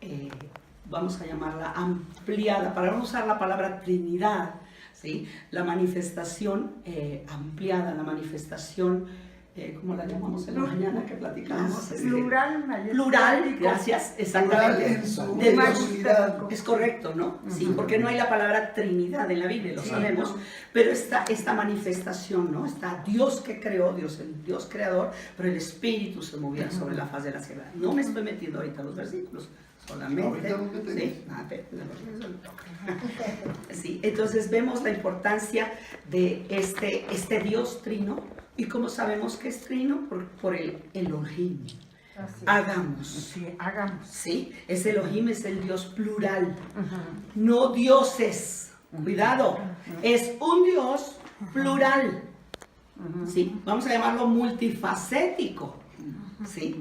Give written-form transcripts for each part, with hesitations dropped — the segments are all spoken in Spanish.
eh, vamos a llamarla ampliada, para no usar la palabra Trinidad, ¿sí? La manifestación ampliada, la manifestación, ¿cómo la llamamos en la mañana que platicamos? Plural, gracias, exactamente. De Dios. Es correcto, ¿no? Sí, porque no hay la palabra Trinidad en la Biblia, lo sabemos, pero esta manifestación, ¿no? Está Dios que creó, Dios, el Dios creador, pero el Espíritu se movía sobre la faz de la tierra. No me estoy metiendo ahorita en los versículos, solamente. Sí, entonces vemos la importancia de este Dios trino. ¿Y cómo sabemos que es trino? Por el Elohim. Hagamos. Sí, hagamos. ¿Sí? Ese Elohim es el Dios plural. No dioses. Cuidado. Es un Dios plural. ¿Sí? Vamos a llamarlo multifacético. ¿Sí?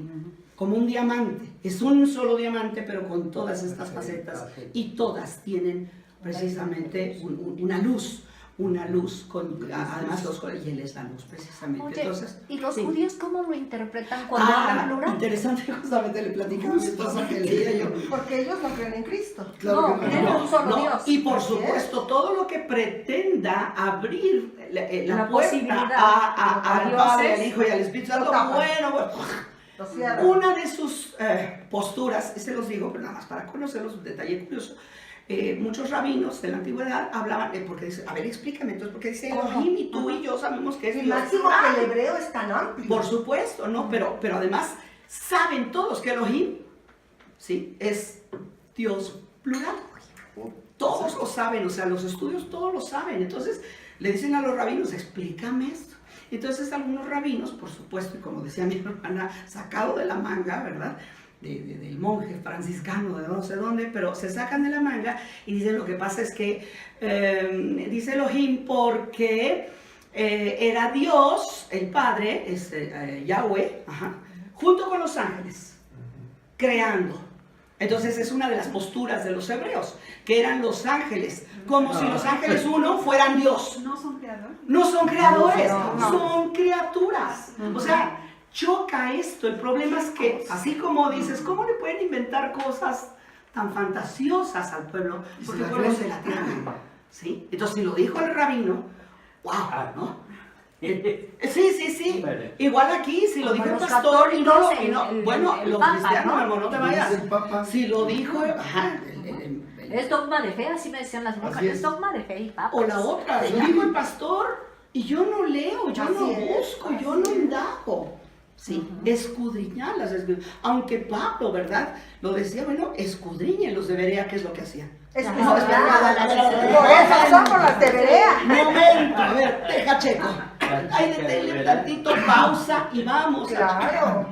Como un diamante. Es un solo diamante, pero con todas estas facetas. Y todas tienen precisamente una luz. Una luz, además y él es la luz, precisamente. Oye, entonces, ¿y los sí. judíos cómo lo interpretan cuando hablan plural? Interesante, justamente le platicaba a mi esposa que leía yo. Porque ellos no creen en Cristo. Claro que tienen un solo Dios. Y por supuesto, todo lo que pretenda abrir la puerta posibilidad al Padre, al Hijo y al Espíritu Santo, bueno, una de sus posturas, se los digo, pero nada más para conocerlos, un detalle curioso. Muchos rabinos de la antigüedad hablaban, porque dice, a ver, explícame entonces, porque dice Elohim y tú y yo sabemos que es Dios. Máximo que el hebreo es tan amplio. Por supuesto, ¿no? Pero además saben todos que Elohim, ¿sí? Es Dios plural. Todos lo saben, o sea, los estudios todos lo saben. Entonces le dicen a los rabinos, explícame esto. Entonces algunos rabinos, por supuesto, y como decía mi hermana, sacado de la manga, ¿verdad? Del monje franciscano de no sé dónde, pero se sacan de la manga y dicen lo que pasa es que dice Elohim porque era Dios, el Padre, Yahweh, junto con los ángeles, creando. Entonces es una de las posturas de los hebreos, que eran los ángeles, como si los ángeles uno fueran Dios. ¿No son creadores? No son creadores, son criaturas. O sea, choca esto. El problema es que, así como dices, ¿cómo le pueden inventar cosas tan fantasiosas al pueblo? Porque el pueblo se la tragan, ¿sí? Entonces, si lo dijo el rabino, ¡wow! ¿no? Sí. Igual aquí, si lo dijo el pastor y no, bueno, los cristianos, hermano, no te vayas. Si lo dijo, es dogma de fe, así me decían las monjas, es dogma de fe y papas. O la otra, lo dijo el pastor y yo no leo, yo no busco, yo no indago. Sí, escudriñar las escrituras. Aunque Pablo, ¿verdad? Lo decía, bueno, escudriñenlos de Berea, ¿qué es lo que hacían? Por eso son por las de Berea. Momento, a ver, deja checo. Ahí deténle tantito, pausa y vamos. Claro.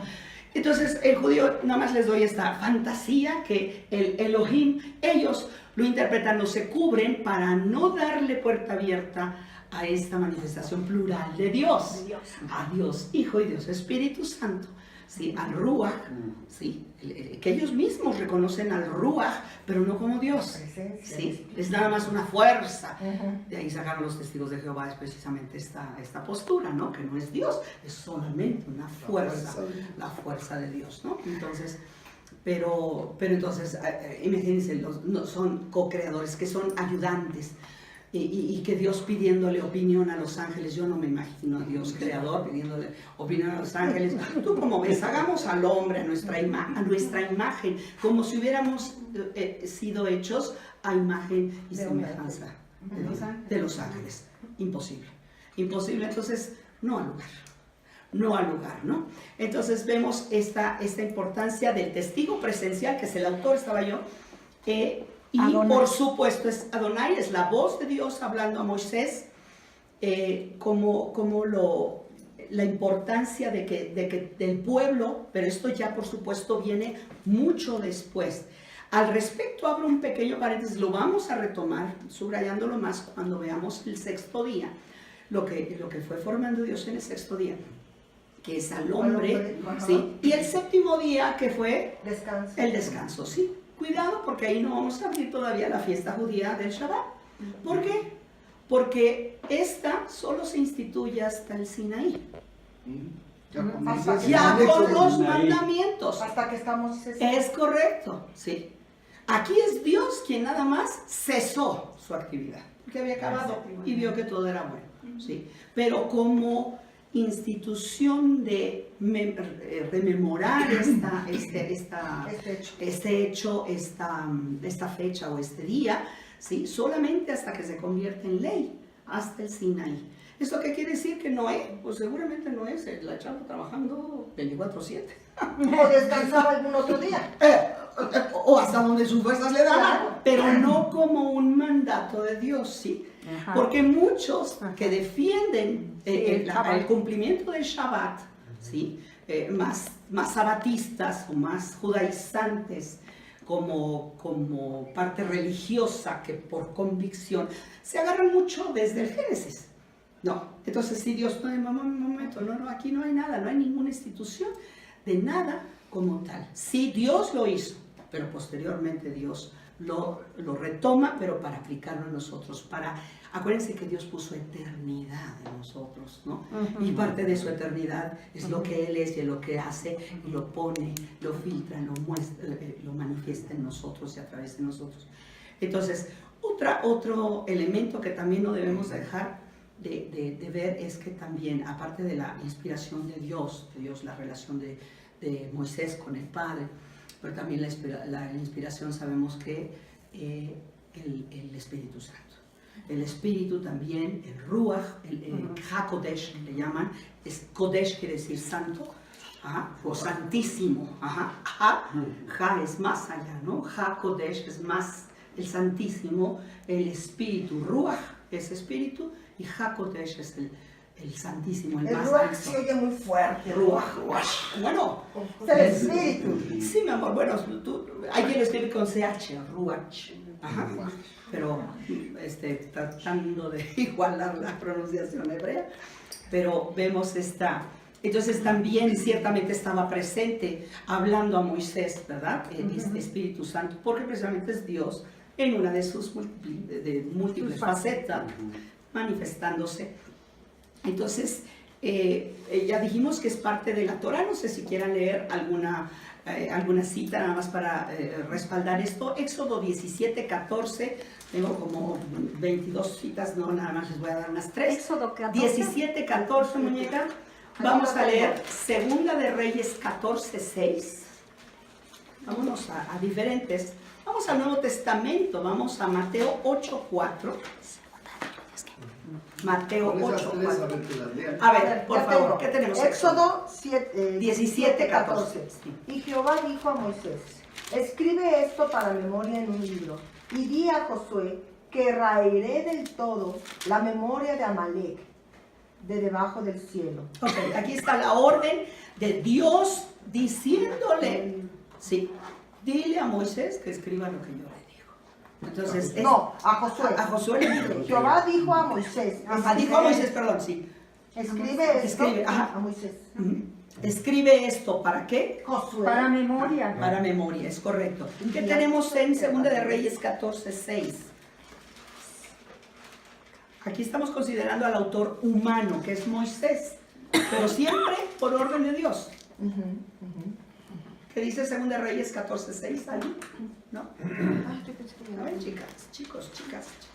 Entonces, el judío, nada más les doy esta fantasía que el Elohim, ellos lo interpretan, no se cubren para no darle puerta abierta a esta manifestación plural de Dios, a Dios Hijo y Dios Espíritu Santo, ¿sí? Al Ruach, ¿sí? Que ellos mismos reconocen al Ruach, pero no como Dios, ¿sí? Es nada más una fuerza. De ahí sacaron los testigos de Jehová, es precisamente esta postura, ¿no? Que no es Dios, es solamente una fuerza, la fuerza de Dios, ¿no? Entonces, pero entonces, imagínense, son co-creadores, que son ayudantes. Y que Dios pidiéndole opinión a los ángeles, yo no me imagino a Dios creador pidiéndole opinión a los ángeles. Tú como ves, hagamos al hombre a nuestra imagen, como si hubiéramos sido hechos a imagen y semejanza de los ángeles. Imposible, entonces no al lugar, ¿no? Entonces vemos esta importancia del testigo presencial, que es el autor, estaba yo, y Adonai. Por supuesto es Adonai, es la voz de Dios hablando a Moisés, la importancia de que del pueblo, pero esto ya por supuesto viene mucho después. Al respecto abro un pequeño paréntesis, lo vamos a retomar, subrayándolo más cuando veamos el sexto día, lo que fue formando Dios en el sexto día, que es al hombre, ¿sí? Y el séptimo día que fue el descanso, ¿sí? Cuidado, porque ahí no vamos a abrir todavía la fiesta judía del Shabbat. ¿Por qué? Porque esta solo se instituye hasta el Sinaí. Ya con los mandamientos. Hasta que estamos... Es correcto, sí. Aquí es Dios quien nada más cesó su actividad, porque había acabado y vio que todo era bueno, ¿sí? Pero como institución de rememorar este hecho, esta fecha o este día, ¿sí? Solamente hasta que se convierte en ley, hasta el Sinaí. ¿Esto qué quiere decir? Que Noé, pues seguramente Noé se la echaba trabajando 24/7. O descansaba algún otro día. O hasta donde sus fuerzas le daban, Claro. pero no como un mandato de Dios, ¿sí? Ajá. Porque muchos que defienden el Shabbat. cumplimiento del Shabbat, ¿sí? Más sabatistas o más judaizantes como parte religiosa que por convicción, se agarran mucho desde el Génesis. No, entonces si Dios, no, un momento, no, aquí no hay nada, no hay ninguna institución de nada como tal. Sí, Dios lo hizo, pero posteriormente Dios lo retoma, pero para aplicarlo en nosotros, acuérdense que Dios puso eternidad en nosotros, ¿no? Y parte de su eternidad es lo que Él es y lo que hace, y lo pone, lo filtra, lo muestra, lo manifiesta en nosotros y a través de nosotros. Entonces, otro elemento que también no debemos dejar de ver es que también, aparte de la inspiración de Dios, la relación de Moisés con el Padre, pero también la inspiración sabemos que el Espíritu Santo. El Espíritu también, el Ruach, el HaKodesh le llaman, Kodesh quiere decir santo, o santísimo, Ha es más allá, ¿no? HaKodesh es más el santísimo, el Espíritu, Ruach es espíritu y HaKodesh es el santísimo, el más Ruach alto. se oye muy fuerte. Ruach. Bueno, Es el espíritu. sí, mi amor, bueno, hay quien lo escribe con CH, Ruach. Pero tratando de igualar la pronunciación hebrea, pero vemos entonces también ciertamente estaba presente hablando a Moisés, ¿verdad? Este Espíritu Santo, porque precisamente es Dios en una de sus múltiples facetas, manifestándose. Entonces, ya dijimos que es parte de la Torah, no sé si quieran leer alguna cita nada más para respaldar esto. Éxodo 17:14, tengo como 22 citas, no, nada más les voy a dar unas 3. Éxodo 14. 17:14, muñeca. Vamos a leer Segunda de Reyes 14:6. Vámonos a diferentes. Vamos al Nuevo Testamento, vamos a Mateo 8:4. Mateo 8:4. A ver, por favor, ¿qué tenemos? Éxodo 17:14. Y Jehová dijo a Moisés: escribe esto para memoria en un libro, y di a Josué que raeré del todo la memoria de Amalek de debajo del cielo. Ok, aquí está la orden de Dios diciéndole, sí, dile a Moisés que escriba lo que yo le digo. Entonces, No, a Josué. A Josué le dijo. Jehová dijo a Moisés. Dijo a Moisés, perdón, sí. Escribe esto Ajá. a Moisés. Escribe esto, ¿para qué? Josué. Para memoria. Para memoria, es correcto. ¿Qué tenemos en Segunda de Reyes 14:6? Aquí estamos considerando al autor humano, que es Moisés, pero siempre por orden de Dios. ¿Qué dice Segunda de Reyes 14:6? ¿Ahí? ¿No? A ver, chicos.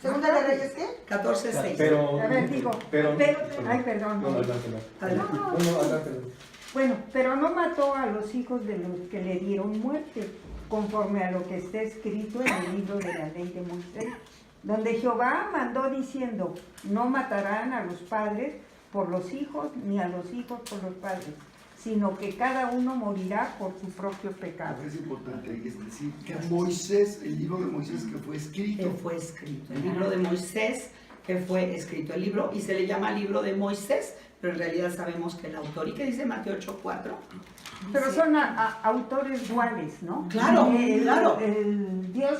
¿Segunda de Reyes qué? 14:6. Pero, A ver, digo, ay, perdón. No, adelante. Adelante. No, adelante. Bueno, pero no mató a los hijos de los que le dieron muerte, conforme a lo que está escrito en el libro de la ley de Moisés, donde Jehová mandó diciendo: no matarán a los padres por los hijos, ni a los hijos por los padres, sino que cada uno morirá por su propio pecado. Es importante decir que Moisés, el libro de Moisés que fue escrito, El libro de Moisés que fue escrito, el libro, y se le llama libro de Moisés, pero en realidad sabemos que el autor, ¿y qué dice Mateo 8:4? Pero son autores duales, ¿no? Claro, claro. El Dios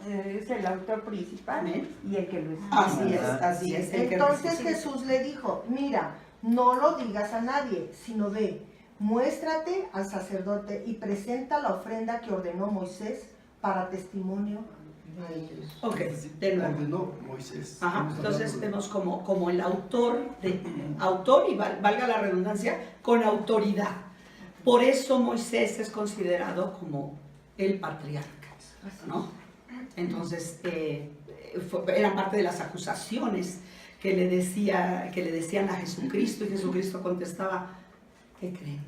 es el autor principal. Amén. Y el que lo escribe. Así es. el que Entonces recibe. Jesús le dijo: mira, no lo digas a nadie, sino ve, muéstrate al sacerdote y presenta la ofrenda que ordenó Moisés para testimonio Ok, de nuevo. Ordenó Moisés. Ajá, Estamos entonces hablando de- vemos como el autor, y valga la redundancia, con autoridad. Por eso Moisés es considerado como el patriarca, ¿no? Entonces, eran parte de las acusaciones que le decían a Jesucristo, y Jesucristo contestaba, ¿qué creen?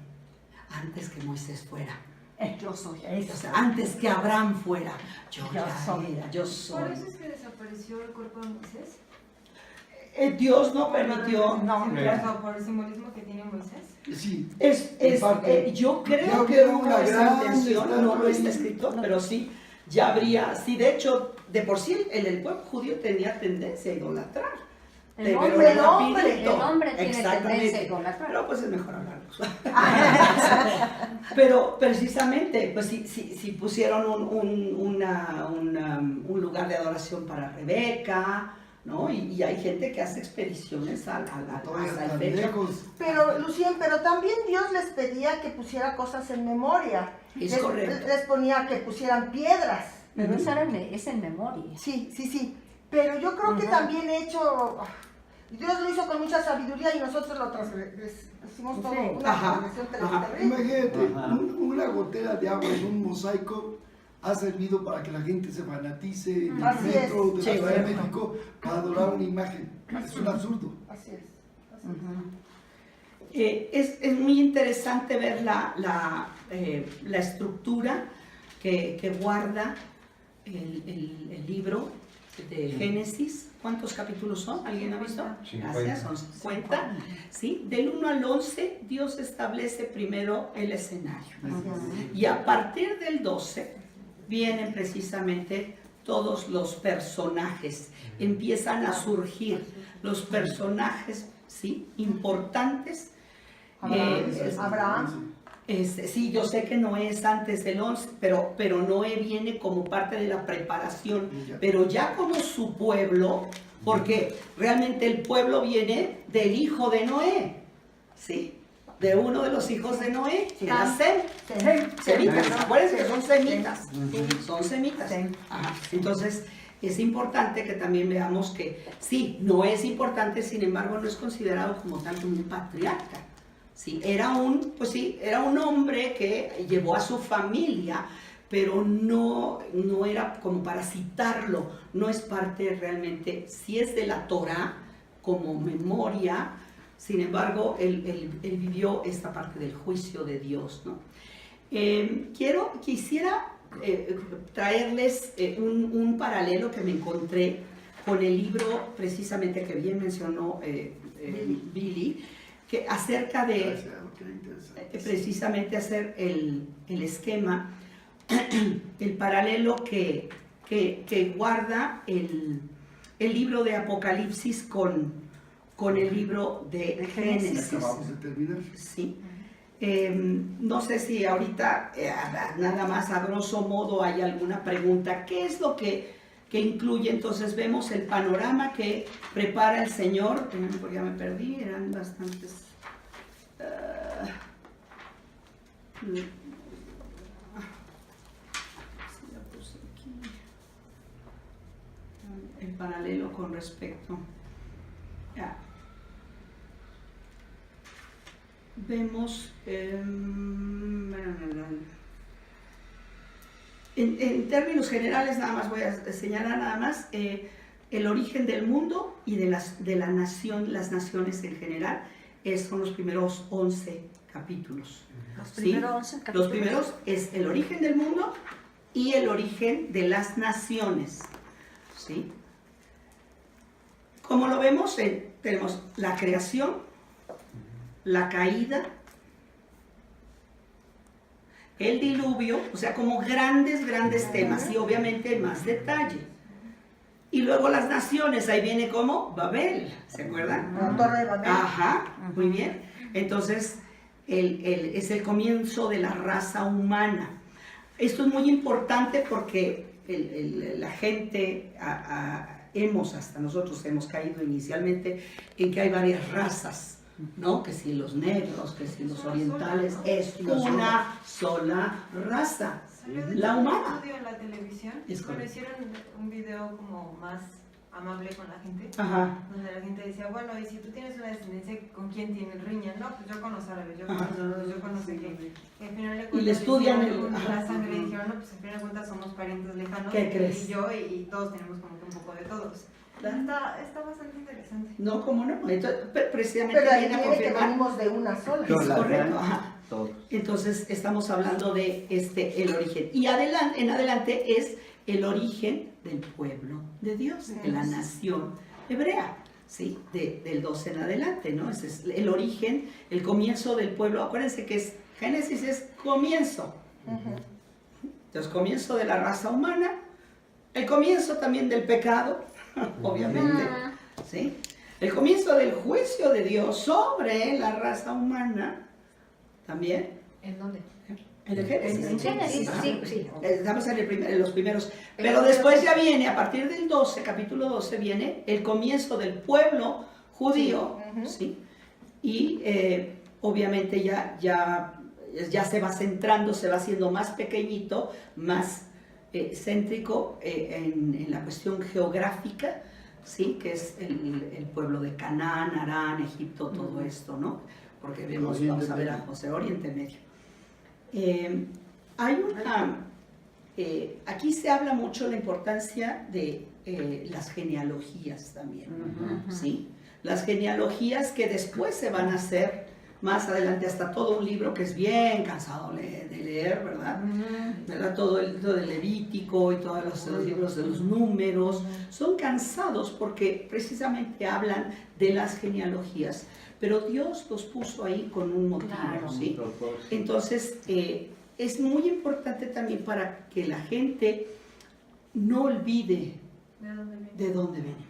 Antes que Moisés fuera, Yo soy. o sea, antes que Abraham fuera, yo soy. era, yo soy. ¿Por eso es que desapareció el cuerpo de Moisés? Dios no permitió, No, O sea, por el simbolismo que tiene Moisés. Sí. en parte. Yo Ya creo que hubiera hubo una esa gran intención, no estatua lo está ahí. escrito, pero sí, ya habría, sí, de hecho, de por sí el pueblo judío tenía tendencia a idolatrar. El Pero hombre, rapidito. el hombre tiene Exactamente. tendencia a idolatrar. Pero pues es mejor hablarlo. Pero precisamente, pues si pusieron un lugar de adoración para Rebeca, ¿no? Y hay gente que hace expediciones Todavía hasta el están pecho. lejos. Pero, Lucien, pero también Dios les pedía que pusiera cosas en memoria. Es correcto. Les ponía que pusieran piedras. Pero eso es en memoria. Sí, sí, sí. Pero yo creo que también Dios lo hizo con mucha sabiduría y nosotros lo transgredimos todo. Sí. Una Ajá, transgresión ajá. terrible. Imagínate, Ajá. una gotera de agua en un mosaico ha servido para que la gente se fanatice en el Así es. metro de la Sí, Ciudad de correcto. México para adorar una imagen. Es un absurdo. Así es. Es muy interesante ver la estructura que guarda el libro de Génesis. ¿Cuántos capítulos son? ¿Alguien ha visto? 50. Gracias, son 50. ¿Sí? Del 1 al 11, Dios establece primero el escenario. Y a partir del 12, vienen precisamente todos los personajes. Empiezan a surgir los personajes, ¿sí? Importantes. Abraham. Sí, yo sé que Noé es antes del 11, pero Noé viene como parte de la preparación, pero ya como su pueblo, porque realmente el pueblo viene del hijo de Noé, ¿sí? De uno de los hijos de Noé, que era Sem. Semitas, acuérdense que son semitas, son semitas. Ajá. Entonces, es importante que también veamos que sí, no es importante, sin embargo, no es considerado como tal como un patriarca. Sí, era un hombre que llevó a su familia, pero no era como para citarlo, no es parte realmente, sí es de la Torá como memoria, sin embargo, él vivió esta parte del juicio de Dios, ¿no? Quisiera traerles un paralelo que me encontré con el libro precisamente que bien mencionó Billy, que acerca de Gracias, qué interesante. precisamente hacer el esquema, el paralelo que guarda el libro de Apocalipsis con el libro de Génesis. Acabamos de terminar. Sí. No sé si ahorita, nada más a grosso modo, hay alguna pregunta. ¿Qué es lo que incluye? Entonces vemos el panorama que prepara el Señor. Porque ya me perdí, eran bastantes. El paralelo con respecto. Vemos en términos generales, nada más voy a señalar nada más el origen del mundo y de la nación, las naciones en general. Son los primeros 11 capítulos. Los ¿sí? primeros 11 capítulos. Los primeros es el origen del mundo y el origen de las naciones, ¿sí? Como lo vemos, tenemos la creación, la caída, el diluvio, o sea, como grandes temas y obviamente más detalle. Y luego las naciones, ahí viene como Babel, ¿se acuerdan? La Torre de Babel. Ajá, muy bien. Entonces, es el comienzo de la raza humana. Esto es muy importante porque la gente, hasta nosotros hemos caído inicialmente en que hay varias razas, ¿no? Que si los negros, que si los orientales, es Una una sola raza. Salió de La hecho un humana. estudio en la televisión, Es pero correcto. hicieron un video como más amable con la gente, Ajá. donde la gente decía, bueno, y si tú tienes una descendencia, ¿con quién tienes riña? No, pues yo con los árabes, yo con Ajá. los judíos, yo con no sé qué. Y al final de Y le cuentas estudian hicieron el- la ajá. sangre y dijeron, no, pues al final de cuentas somos parientes lejanos. ¿Qué crees? Y yo, y todos tenemos como que un poco de todos. Está bastante interesante. No, ¿cómo no? Entonces, precisamente Pero ahí viene a viene que confirmar. venimos de una sola. Es correcto, ajá. Todos. Entonces estamos hablando de el origen. Y en adelante es el origen del pueblo de Dios, de la nación hebrea, ¿sí? Del 12 en adelante, ¿no? Ese es el origen, el comienzo del pueblo. Acuérdense que Génesis es comienzo. Entonces, comienzo de la raza humana, el comienzo también del pecado, obviamente, ¿sí? El comienzo del juicio de Dios sobre la raza humana, también. ¿En dónde? En el Génesis. En Génesis, Ajá. sí, sí. Estamos en los primeros. Pero después ya viene, a partir del 12, capítulo 12, viene el comienzo del pueblo judío, ¿sí? Y obviamente ya se va centrando, se va haciendo más pequeñito, más céntrico en la cuestión geográfica, ¿sí? Que es el pueblo de Canaán, Harán, Egipto, todo esto, ¿no? Porque vamos a ver a José, Oriente Medio. Aquí se habla mucho de la importancia de las genealogías también, ¿sí? Las genealogías que después se van a hacer más adelante, hasta todo un libro que es bien cansado de leer, ¿verdad? ¿Verdad? Todo el Levítico y todos los libros de los números son cansados porque precisamente hablan de las genealogías, pero Dios los puso ahí con un motivo, Claro. ¿sí? Entonces, es muy importante también para que la gente no olvide ¿De dónde viene? de dónde venimos.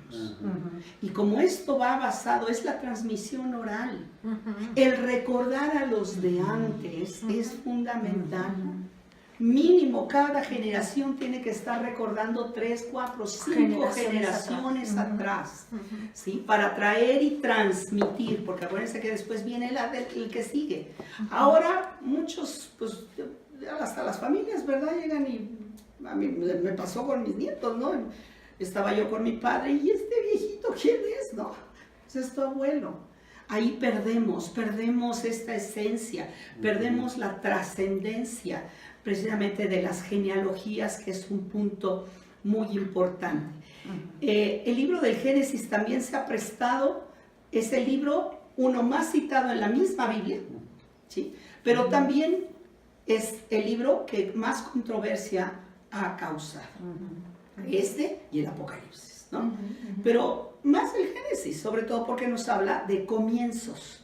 Y como esto va basado, es la transmisión oral, el recordar a los de antes es fundamental. Mínimo, cada generación tiene que estar recordando 3, 4, 5 generaciones atrás, ¿sí? Para traer y transmitir, porque acuérdense que después viene el que sigue. Ahora muchos, pues hasta las familias, ¿verdad? Llegan y a mí me pasó con mis nietos, ¿no? Estaba yo con mi padre y este viejito, ¿quién es? No, pues es tu abuelo. Ahí perdemos esta esencia, perdemos la trascendencia precisamente de las genealogías, que es un punto muy importante. El libro del Génesis también se ha prestado, es el libro uno más citado en la misma Biblia, ¿sí? Pero también es el libro que más controversia ha causado. Este y el Apocalipsis, ¿no? Pero más el Génesis, sobre todo porque nos habla de comienzos,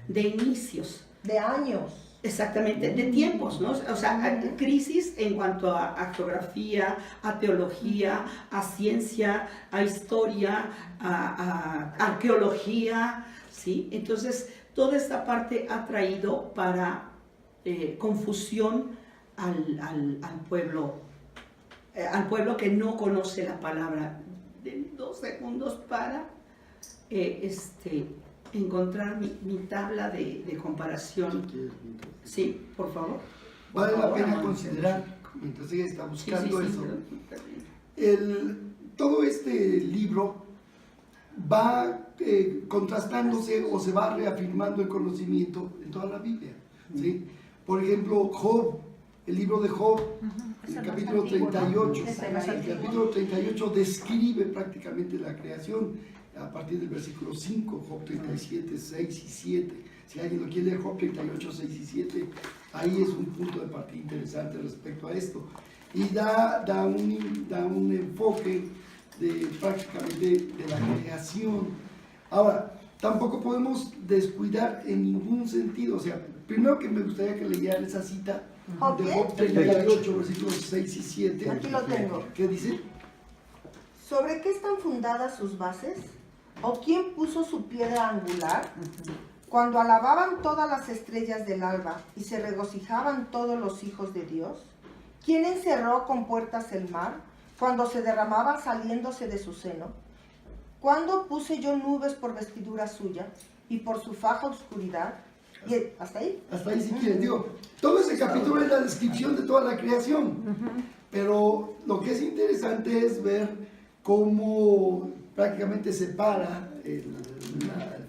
de inicios. De años. Exactamente, de tiempos, ¿no? O sea, crisis en cuanto a geografía, a teología, a ciencia, a historia, a arqueología, ¿sí? Entonces, toda esta parte ha traído para confusión al pueblo que no conoce la palabra. De 2 segundos para encontrar mi tabla de comparación. Sí, por favor. Vale Por la favor, pena amor. considerar, mientras ella está buscando Sí, eso, pero- todo este libro va contrastándose o se va reafirmando el conocimiento en toda la Biblia, ¿sí? Por ejemplo, Job, el libro de Job, en el capítulo 38, el capítulo 38 describe prácticamente la creación a partir del versículo 5, Job 37, 6 y 7. Si alguien lo quiere leer, Job 38, 6 y 7, ahí es un punto de partida interesante respecto a esto. Y da un enfoque prácticamente de la creación. Ahora, tampoco podemos descuidar en ningún sentido, o sea, primero que me gustaría que leyeran esa cita de Job 38, versículos 6 y 7. Aquí lo tengo. ¿Qué dice? ¿Sobre qué están fundadas sus bases? ¿O quién puso su piedra angular? Cuando alababan todas las estrellas del alba y se regocijaban todos los hijos de Dios. ¿Quién encerró con puertas el mar cuando se derramaba saliéndose de su seno? ¿Cuándo puse yo nubes por vestidura suya y por su faja oscuridad. Y hasta ahí. Hasta ahí si quieres, digo, todo ese capítulo es la descripción de toda la creación, pero lo que es interesante es ver cómo prácticamente separa el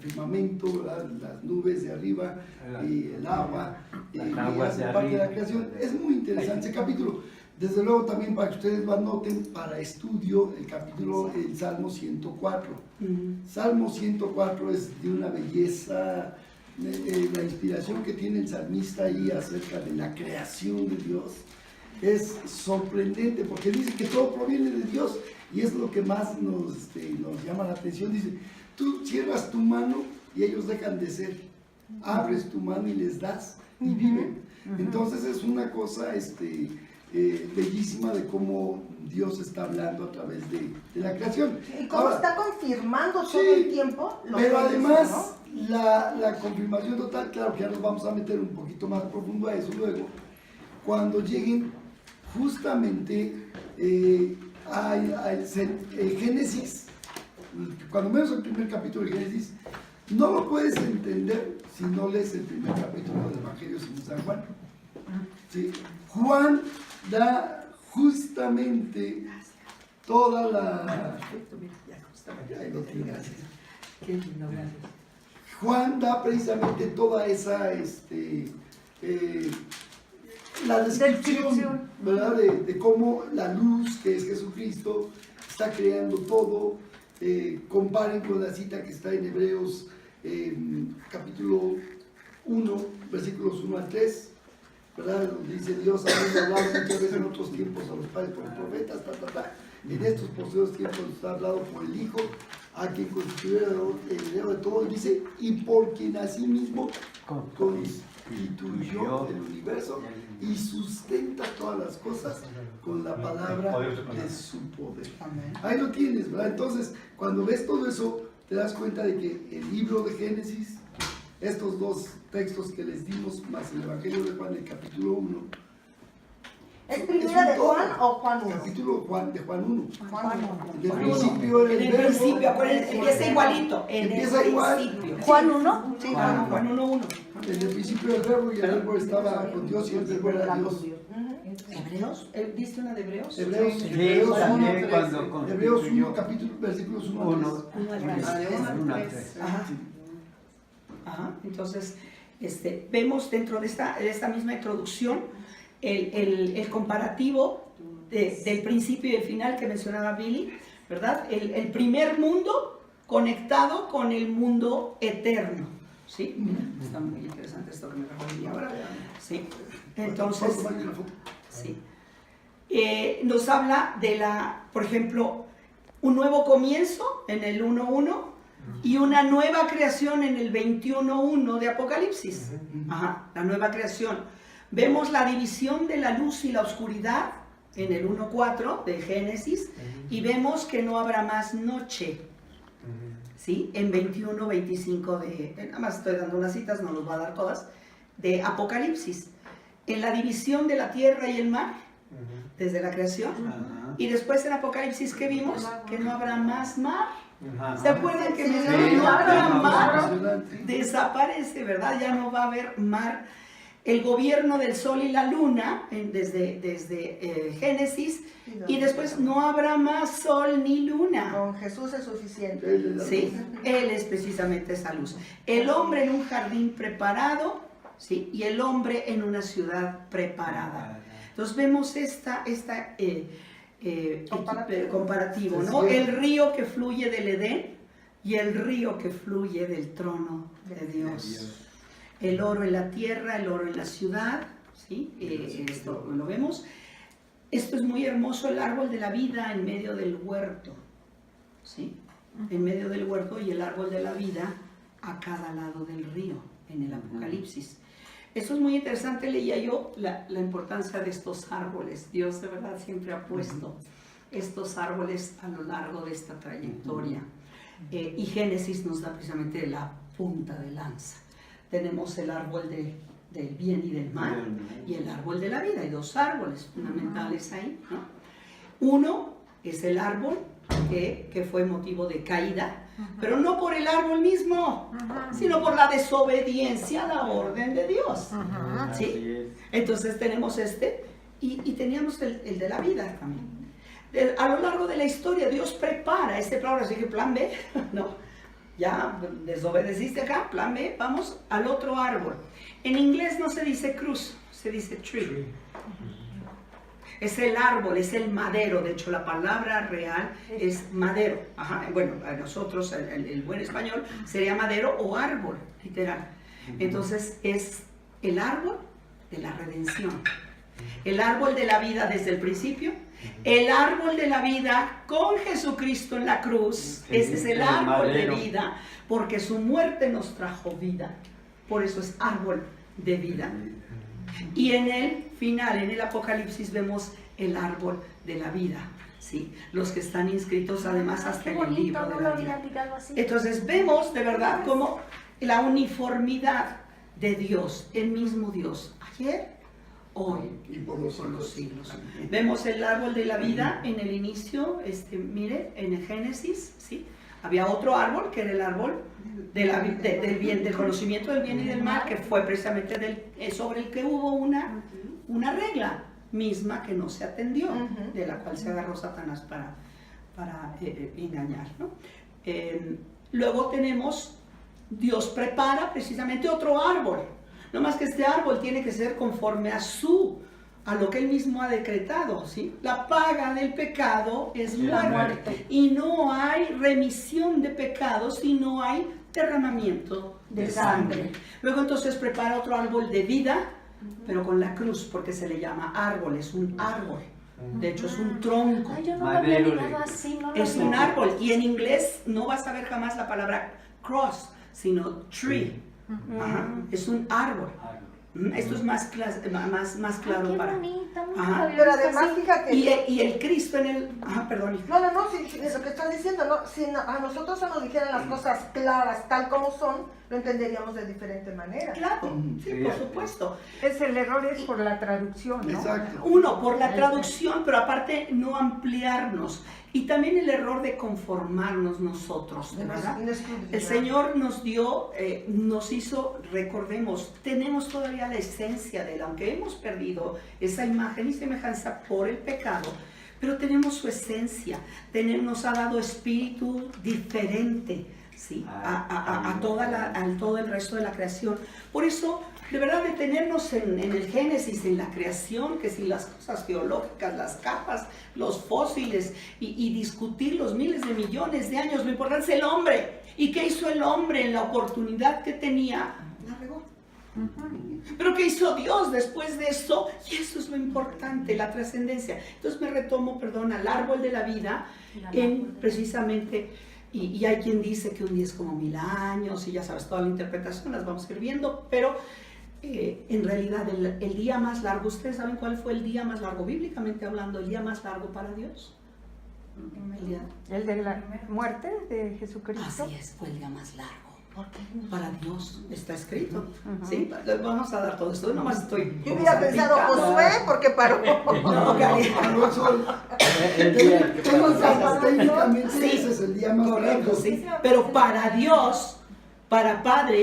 firmamento, las nubes de arriba y el agua, y hace parte de la creación. Es muy interesante ese capítulo. Desde luego también para que ustedes lo anoten para estudio el Salmo 104. Salmo 104 es de una belleza. La inspiración que tiene el salmista ahí acerca de la creación de Dios es sorprendente, porque dice que todo proviene de Dios, y es lo que más nos llama la atención. Dice, tú cierras tu mano y ellos dejan de ser, abres tu mano y les das y viven. Entonces es una cosa bellísima de cómo Dios está hablando a través de la creación. Y cómo Ahora, está confirmando todo sí, el tiempo lo pero que él además dice, ¿no? la confirmación total, claro que ya nos vamos a meter un poquito más profundo a eso luego, cuando lleguen justamente Génesis, cuando menos el primer capítulo de Génesis, no lo puedes entender si no lees el primer capítulo del Evangelio según San Juan. ¿Sí? Juan da justamente toda la... Ahí lo tiene, gracias. Qué lindo, gracias. Juan da precisamente toda esa, la descripción, ¿verdad? De cómo la luz, que es Jesucristo, está creando todo. Comparen con la cita que está en Hebreos capítulo 1, versículos 1 al 3, ¿verdad? Donde dice Dios, habiendo hablado muchas veces en otros tiempos a los padres por los profetas, en estos posteriores tiempos nos ha hablado por el Hijo, a quien constituyó el heredero de todo, dice, y por quien asimismo constituyó el universo y sustenta todas las cosas con la palabra de su poder. Ahí lo tienes, ¿verdad? Entonces, cuando ves todo eso, te das cuenta de que el libro de Génesis, estos dos textos que les dimos, más el Evangelio de Juan, el capítulo 1, ¿Es primera de Juan o Juan 1? capítulo de Juan 1. Juan 1. Del principio era En el el verbo. principio, acuérdense, empieza igualito. En Empieza el igual. principio. Juan 1. Sí, Juan 1:1. En el principio era el verbo y el verbo estaba con Dios y el verbo era Dios. ¿Hebreos? ¿Diste una de Hebreos? Hebreos Sí, 1, también cuando Hebreos 1, constituyó capítulo, versículos 1 a 3. 1 al 3. Ajá. Ajá. Entonces, vemos dentro de esta misma introducción el comparativo del principio y el final que mencionaba Billy, ¿verdad? El primer mundo conectado con el mundo eterno, ¿sí? Mira, está muy interesante esto que me recordé ahora, ¿sí? Entonces, sí. Nos habla de por ejemplo, un nuevo comienzo en el 1:1 y una nueva creación en el 21:1 de Apocalipsis. Ajá, la nueva creación. Vemos la división de la luz y la oscuridad en el 1:4 de Génesis y vemos que no habrá más noche, ¿sí? En 21:25 nada más estoy dando unas citas, no los voy a dar todas, de Apocalipsis. En la división de la tierra y el mar, desde la creación. Y después en Apocalipsis, ¿qué vimos? Que no habrá más mar. ¿Se acuerdan que no habrá mar? Desaparece, ¿verdad? Ya no va a haber mar. El gobierno del sol y la luna, desde Génesis, y después no habrá más sol ni luna. Con Jesús es suficiente. Sí, Él es precisamente esa luz. El hombre en un jardín preparado, ¿sí? Y el hombre en una ciudad preparada. Entonces vemos comparativo, ¿no? El río que fluye del Edén y el río que fluye del trono de Dios. El oro en la tierra, el oro en la ciudad, ¿sí? Esto lo vemos. Esto es muy hermoso, el árbol de la vida en medio del huerto, ¿sí? En medio del huerto y el árbol de la vida a cada lado del río, en el Apocalipsis. Esto es muy interesante, leía yo la importancia de estos árboles. Dios de verdad siempre ha puesto estos árboles a lo largo de esta trayectoria. Y Génesis nos da precisamente la punta de lanza. Tenemos el árbol del bien y del mal y el árbol de la vida. Hay dos árboles fundamentales ahí, ¿no? Uno es el árbol que fue motivo de caída, pero no por el árbol mismo, sino por la desobediencia a la orden de Dios. ¿Sí? Así es. Entonces tenemos y teníamos el de la vida también. A lo largo de la historia Dios prepara este plan, así que plan B, no, ya desobedeciste acá, plan B, vamos al otro árbol. En inglés no se dice cruz, se dice tree. Es el árbol, es el madero, de hecho la palabra real es madero. Ajá. Bueno, a nosotros el buen español sería madero o árbol, literal. Entonces es el árbol de la redención, el árbol de la vida desde el principio, el árbol de la vida con Jesucristo en la cruz. Sí, Ese es el árbol de madero. vida, porque su muerte nos trajo vida, por eso es árbol de vida. Y en el final, en el Apocalipsis, vemos el árbol de la vida, ¿sí? Los que están inscritos además hasta Qué en el bonito, libro de no la lo vida. había mirado así. Entonces vemos de verdad como la uniformidad de Dios, el mismo Dios, ayer, hoy Y por los por los siglos. siglos. Vemos el árbol de la vida en el inicio, mire, en el Génesis, ¿sí? Había otro árbol que era el árbol del bien, del conocimiento del bien y del mal, que fue precisamente sobre el que hubo una regla misma que no se atendió, de la cual se agarró Satanás para engañar, ¿no? Luego tenemos, Dios prepara precisamente otro árbol, no más que este árbol tiene que ser conforme a lo que él mismo ha decretado, ¿sí? La paga del pecado es La muerte, muerte. y no hay remisión de pecados si no hay derramamiento de sangre. Luego entonces prepara otro árbol de vida, pero con la cruz, porque se le llama árbol, es un árbol. De hecho es un tronco, Ay, yo no lo había Madero mirado de- así, no lo es había un mirado. árbol. Y en inglés no vas a ver jamás la palabra cross, sino tree. Ajá, es un árbol. Esto es más claro Ay, qué para... bonita, nunca Ajá. lo había Pero visto además, así. fíjate. Y el Cristo en el... Ajá, perdón, hija. No, sí, lo que están diciendo, no, si a nosotros se nos dijeran las cosas claras, tal como son, lo entenderíamos de diferente manera. Claro, sí, Sí, por así es. supuesto. El error es por la traducción, ¿no? Exacto. Uno, por la traducción, pero aparte no ampliarnos. Y también el error de conformarnos nosotros, ¿de verdad? El Señor nos dio, nos hizo, recordemos, tenemos todavía la esencia de Él, aunque hemos perdido esa imagen y semejanza por el pecado, pero tenemos su esencia, nos ha dado espíritu diferente, ¿sí? a todo el resto de la creación. Por eso, de verdad, detenernos en el Génesis, en la creación, que si las cosas geológicas, las capas, los fósiles, y discutir los miles de millones de años, lo importante es el hombre. ¿Y qué hizo el hombre en la oportunidad que tenía? La regó. Pero ¿qué hizo Dios después de eso? Y eso es lo importante, la trascendencia. Entonces me retomo, al árbol de la vida, en precisamente... Y hay quien dice que un día es como 1000 años, y ya sabes, toda la interpretación las vamos a ir viendo, pero en realidad el día más largo, ¿ustedes saben cuál fue el día más largo, bíblicamente hablando, el día más largo para Dios? El día... El de la muerte de Jesucristo. Así es, fue el día más largo. Para Dios está escrito. ¿Sí? Vamos a dar todo esto. Nomás estoy. Yo hubiera pensado Josué, porque paró. No, Cari. Para eso, El día que pasó. técnicamente Sí. ese es el día más Correcto, largo. sí. Pero para Dios, para Padre,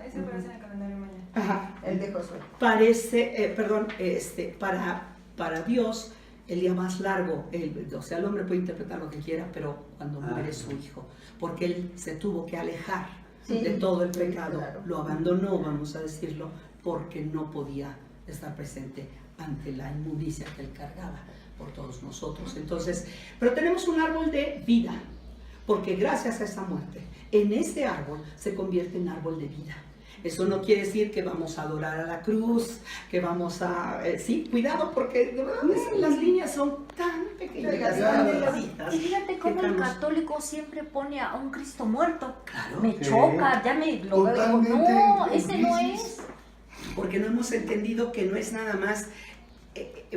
Ese aparece en el calendario maya. ajá, El de Josué. parece, para Dios, el día más largo, o sea, el hombre puede interpretar lo que quiera, pero cuando muere su hijo, porque él se tuvo que alejar Sí, de todo el pecado, claro. lo abandonó, vamos a decirlo, porque no podía estar presente ante la inmundicia que él cargaba por todos nosotros. Entonces, pero tenemos un árbol de vida, porque gracias a esa muerte, en ese árbol se convierte en árbol de vida. Eso no quiere decir que vamos a adorar a la cruz, que vamos a... sí, cuidado, porque de verdad las líneas son tan pequeñas, tan delgaditas. Y fíjate cómo que el estamos- católico siempre pone a un Cristo muerto. Claro, Me Sí. choca, ya me lo veo. Digo, Totalmente no, en ese no crisis. es. porque no hemos entendido que no es nada más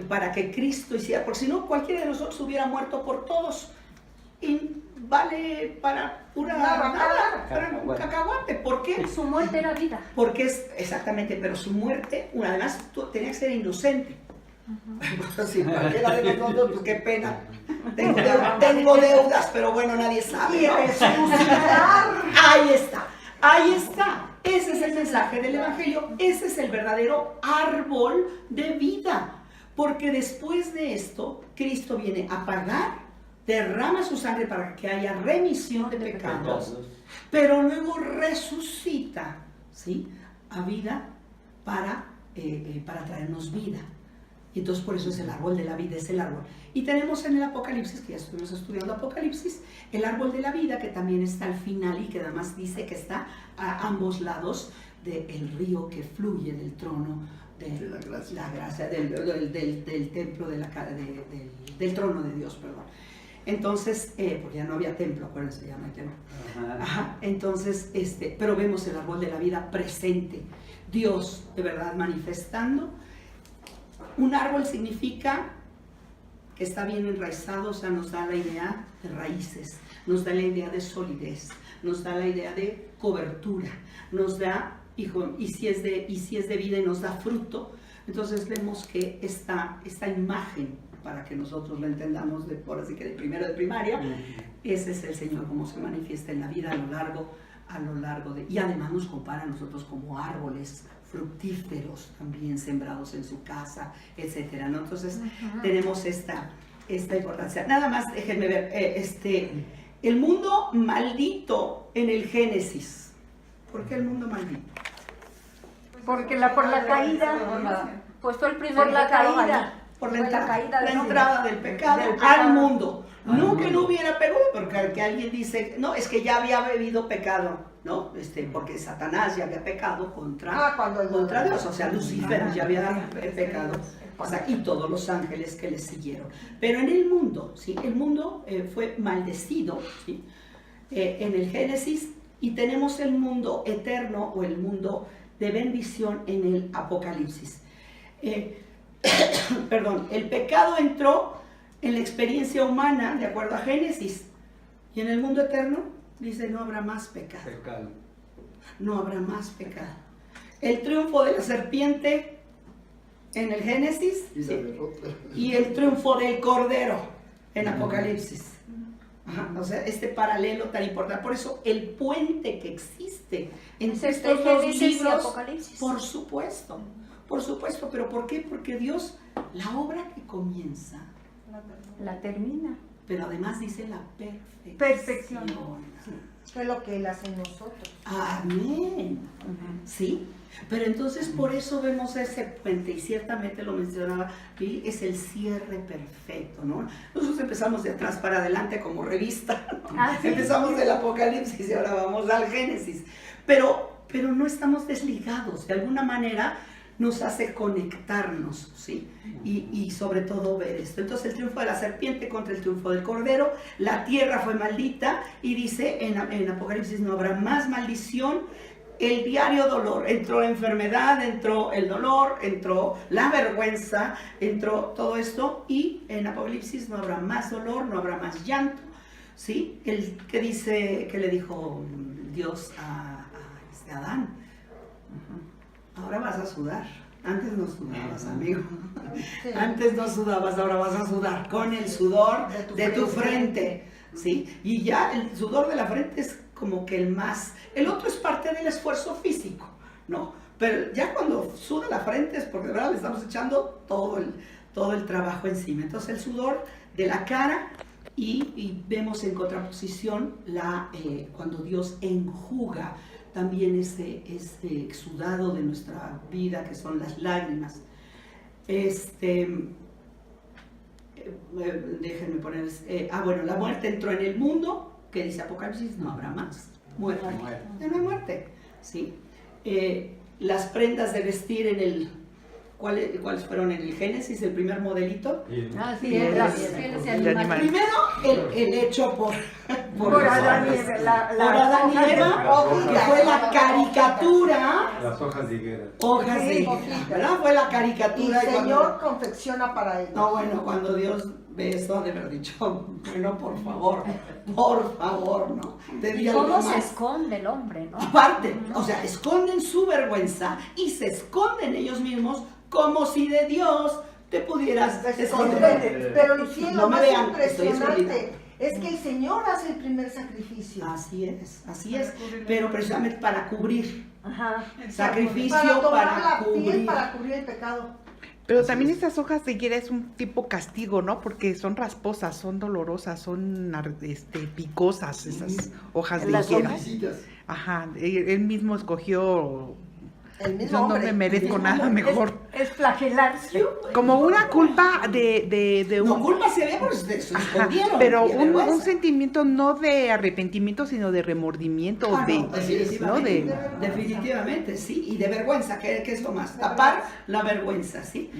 para que Cristo hiciera, porque si no cualquiera de nosotros hubiera muerto por todos y vale para pura nada, para un cacahuate. ¿Por qué? Su muerte era vida. Porque es exactamente, pero su muerte, además tenía que ser inocente. Sí, cualquiera de nosotros, pues qué pena. Tengo deudas, pero bueno, nadie sabe. Y ¿no? resucitar. Ahí está, ahí está. Ese es el mensaje del Evangelio, ese es el verdadero árbol de vida. Porque después de esto, Cristo viene a pagar, derrama su sangre para que haya remisión de pecados, pero luego resucita, ¿sí?, a vida para traernos vida. Y entonces por eso es el árbol de la vida, es el árbol. Y tenemos en el Apocalipsis, que ya estuvimos estudiando Apocalipsis, el árbol de la vida que también está al final y que además dice que está a ambos lados del río que fluye del trono de la gracia, del templo, del trono de Dios, perdón. Entonces, porque ya no había templo, acuérdense, ya no hay templo. Ajá, entonces, pero vemos el árbol de la vida presente, Dios de verdad manifestando. Un árbol significa que está bien enraizado, o sea, nos da la idea de raíces, nos da la idea de solidez, nos da la idea de cobertura, nos da, y si es de vida y nos da fruto. Entonces vemos que esta imagen, para que nosotros lo entendamos por así que de primero de primaria, ese es el Señor como se manifiesta en la vida a lo largo de, y además nos compara a nosotros como árboles fructíferos también sembrados en su casa, etcétera, ¿no? Entonces tenemos esta importancia. Nada más déjenme ver, el mundo maldito en el Génesis. ¿Por qué el mundo maldito? Porque por la caída, Pues fue el primer por la pecado caída. ahí. Por Fue la caída la del entrada del pecado Del pecado. al mundo. No que no hubiera pecado, porque que alguien dice, no, es que ya había bebido pecado, ¿no? Porque Satanás ya había pecado contra Dios, o sea, Lucifer ya había pecado, o sea, y todos los ángeles que le siguieron. Pero en el mundo, ¿sí? El mundo fue maldecido, ¿sí? En el Génesis, y tenemos el mundo eterno o el mundo de bendición en el Apocalipsis. Perdón, el pecado entró en la experiencia humana, de acuerdo a Génesis, y en el mundo eterno dice no habrá más pecado. No habrá más pecado. El triunfo de la serpiente en el Génesis y el triunfo del cordero en Apocalipsis. Ajá, o sea, este paralelo tan importante. Por eso el puente que existe entre estos dos libros, por supuesto, pero ¿por qué? Porque Dios, la obra que comienza, la termina. pero además dice la Perfección. Que es lo que Él hace en nosotros. Amén. ¿Sí? Pero entonces por eso vemos ese puente, y ciertamente lo mencionaba Bill, es el cierre perfecto, ¿no? Nosotros empezamos de atrás para adelante como revista, ¿no? Sí. Empezamos del Apocalipsis y ahora vamos al Génesis, pero no estamos desligados, de alguna manera nos hace conectarnos, ¿sí? Y sobre todo ver esto. Entonces el triunfo de la serpiente contra el triunfo del cordero, la tierra fue maldita, y dice en Apocalipsis no habrá más maldición. El diario dolor, entró la enfermedad, entró el dolor, entró la vergüenza, entró todo esto, y en Apocalipsis no habrá más dolor, no habrá más llanto, ¿sí? El que dice, que le dijo Dios a Adán, ahora vas a sudar. Antes no sudabas, amigo. Sí. Antes no sudabas, ahora vas a sudar con el sudor de tu frente, ¿sí? Y ya el sudor de la frente es como que el más, el otro es parte del esfuerzo físico, ¿no? Pero ya cuando suda la frente es porque de verdad le estamos echando todo el trabajo encima. Entonces el sudor de la cara, y vemos en contraposición cuando Dios enjuga también este exudado de nuestra vida, que son las lágrimas. Déjenme poner, bueno, la muerte entró en el mundo, que dice Apocalipsis, no habrá más muerte. Ya no hay muerte, ¿sí? Las prendas de vestir en el, ¿cuáles fueron en el Génesis? El primer modelito. Primero, el hecho por Adán y Eva, que fue la caricatura. Las hojas de higuera. Hojas de higuera, ¿verdad? Fue la Y caricatura. el Señor confecciona para ellos. No, bueno, cuando Dios ve eso, de haber dicho, bueno, por favor, ¿no? ¿Y cómo se esconde el hombre, no? Aparte, o sea, esconden su vergüenza y se esconden ellos mismos como si de Dios te pudieras esconder. Pero Lucía, No lo me más vean, estoy impresionante escondida. es que el Señor hace el primer sacrificio. Así es, pero precisamente para cubrir, Ajá. sacrificio Para tomar para la piel cubrir. para cubrir el pecado. Pero también estas hojas de higuera es un tipo castigo, ¿no? Porque son rasposas, son dolorosas, son picosas esas hojas de Las higuera. hojas. Ajá, él mismo escogió. El mismo Yo no hombre. me merezco nada mejor. Es flagelarse. Como una culpa de No, un... culpa se ve, pues se Ajá, escondieron. pero y de un vergüenza. sentimiento no de arrepentimiento, sino de remordimiento, Ah, de, no, definitivamente, ¿no? definitivamente, sí, y de vergüenza, ¿qué es lo más? Tapar la vergüenza, ¿sí?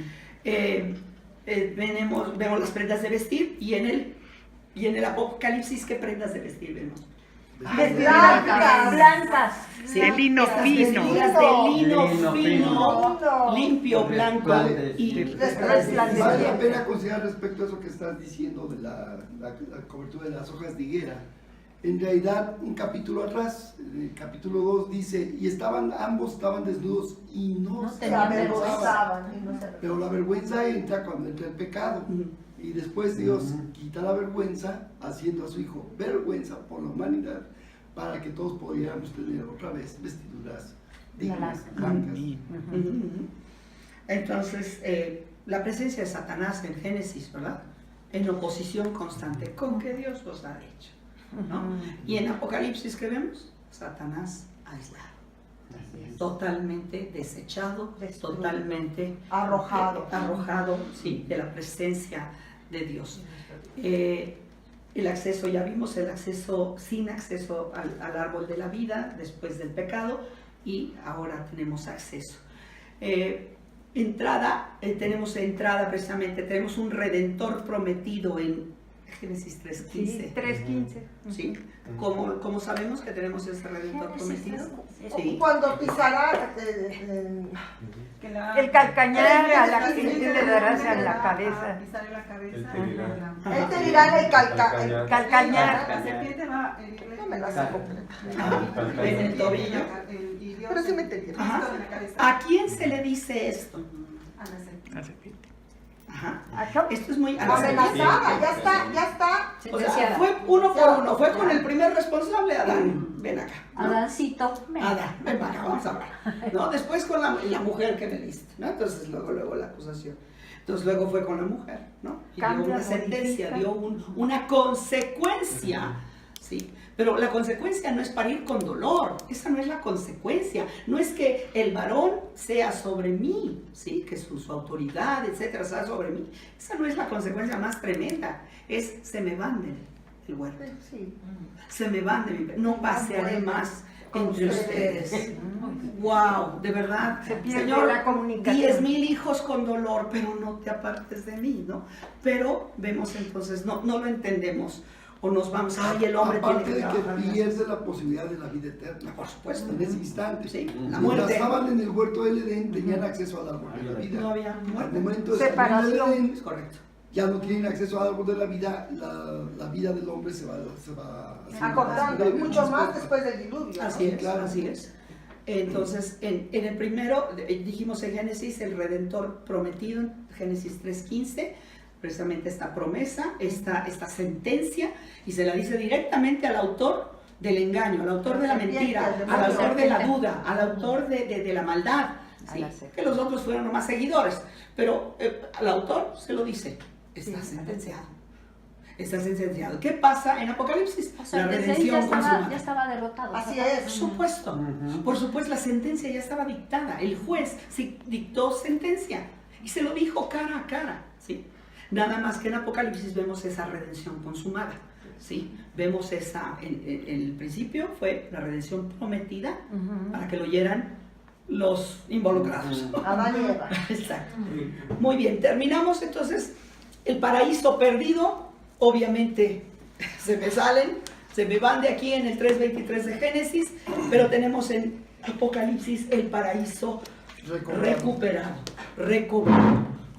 Vemos las prendas de vestir y en el Apocalipsis, ¿qué prendas de vestir vemos? Blancas. Sí, De lino estas fino. vestidas de lino Lino fino, fino. limpio, blanco y Vale la pena considerar respecto a eso que estás diciendo de la cobertura de las hojas de higuera. En realidad, un capítulo atrás, en el capítulo 2 dice, y ambos estaban desnudos y no se Se avergonzaban. avergonzaban y no se Pero la vergüenza entra cuando entra el pecado. Y después Dios quita la vergüenza haciendo a su hijo vergüenza por la humanidad para que todos pudiéramos tener otra vez vestiduras dignas, blancas. Entonces, la presencia de Satanás en Génesis, ¿verdad? En oposición constante con que Dios los ha hecho, ¿no? Y en Apocalipsis, ¿qué vemos? Satanás aislado, totalmente desechado, totalmente arrojado, sí, de la presencia de Dios. El acceso, ya vimos el acceso sin acceso al árbol de la vida después del pecado, y ahora tenemos acceso. Tenemos entrada precisamente, tenemos un redentor prometido en Génesis 3:15. Sí, 3:15. ¿Sí? ¿Cómo sabemos que tenemos ese redentor prometido? Sí. Cuando pisará El calcañar a la gente le darás a la cabeza. Pisaré la cabeza. él te dirá en el Calcañar. La serpiente va a herirle. No me la sé completa. En el tobillo. Pero sí me entendí. Ajá. ¿A quién se le dice esto? A la serpiente. La serpiente. Ajá. Esto es muy Amenazada, ya está. O sea, fue uno por uno, fue con el primer responsable, Adán. Ven acá. ¿no? Adancito, Adán, ven para acá, vamos a hablar. ¿No? Después con la mujer que me diste, ¿no? Entonces luego la acusación. Entonces luego fue con la mujer, ¿no? Y dio una sentencia, dio una consecuencia, ¿sí? Pero la consecuencia no es parir con dolor, esa no es la consecuencia. No es que el varón sea sobre mí, ¿sí? Que su autoridad, etcétera, sea sobre mí. Esa no es la consecuencia más tremenda. Es, se me van del huerto. Sí. Se me van de mi... No pasearé más entre ustedes. Wow, de verdad. Se pierde Señor, la comunicación. 10,000 hijos con dolor, pero no te apartes de mí, ¿no? Pero vemos entonces, no lo entendemos. O nos vamos, ay, el hombre Aparte tiene que de que trabajar más. pierde la posibilidad de la vida eterna. Por supuesto. En ese instante. Sí, la Mientras muerte. estaban en el huerto del Edén, tenían acceso al árbol de la vida. No había Al muerte. momento de salir del Separación. Edén, Es correcto. ya no tienen acceso al árbol de la vida, la vida del hombre se va Acortando, mucho más después del diluvio. ¿no? Así es, claro. así es. Entonces, en el primero, dijimos en Génesis, el Redentor prometido, en Génesis 3:15, precisamente esta promesa, esta sentencia, y se la dice directamente al autor del engaño, al autor de la mentira, al autor de la duda, al autor de la maldad, ¿sí? Que los otros fueron nomás seguidores, pero al autor se lo dice, está sentenciado. Está sentenciado. ¿Qué pasa en Apocalipsis? O sea, La desde ahí redención consumada. ya estaba derrotado. Así Satanás. es. Por supuesto, la sentencia ya estaba dictada. El juez sí dictó sentencia y se lo dijo cara a cara, ¿sí? Nada más que en Apocalipsis vemos esa redención consumada, ¿sí? Vemos esa, en el principio fue la redención prometida para que lo oyeran los involucrados. Adán y Eva. Exacto. Muy bien, terminamos entonces el paraíso perdido. Obviamente se me van de aquí en el 3:23 de Génesis, pero tenemos en Apocalipsis el paraíso recuperado,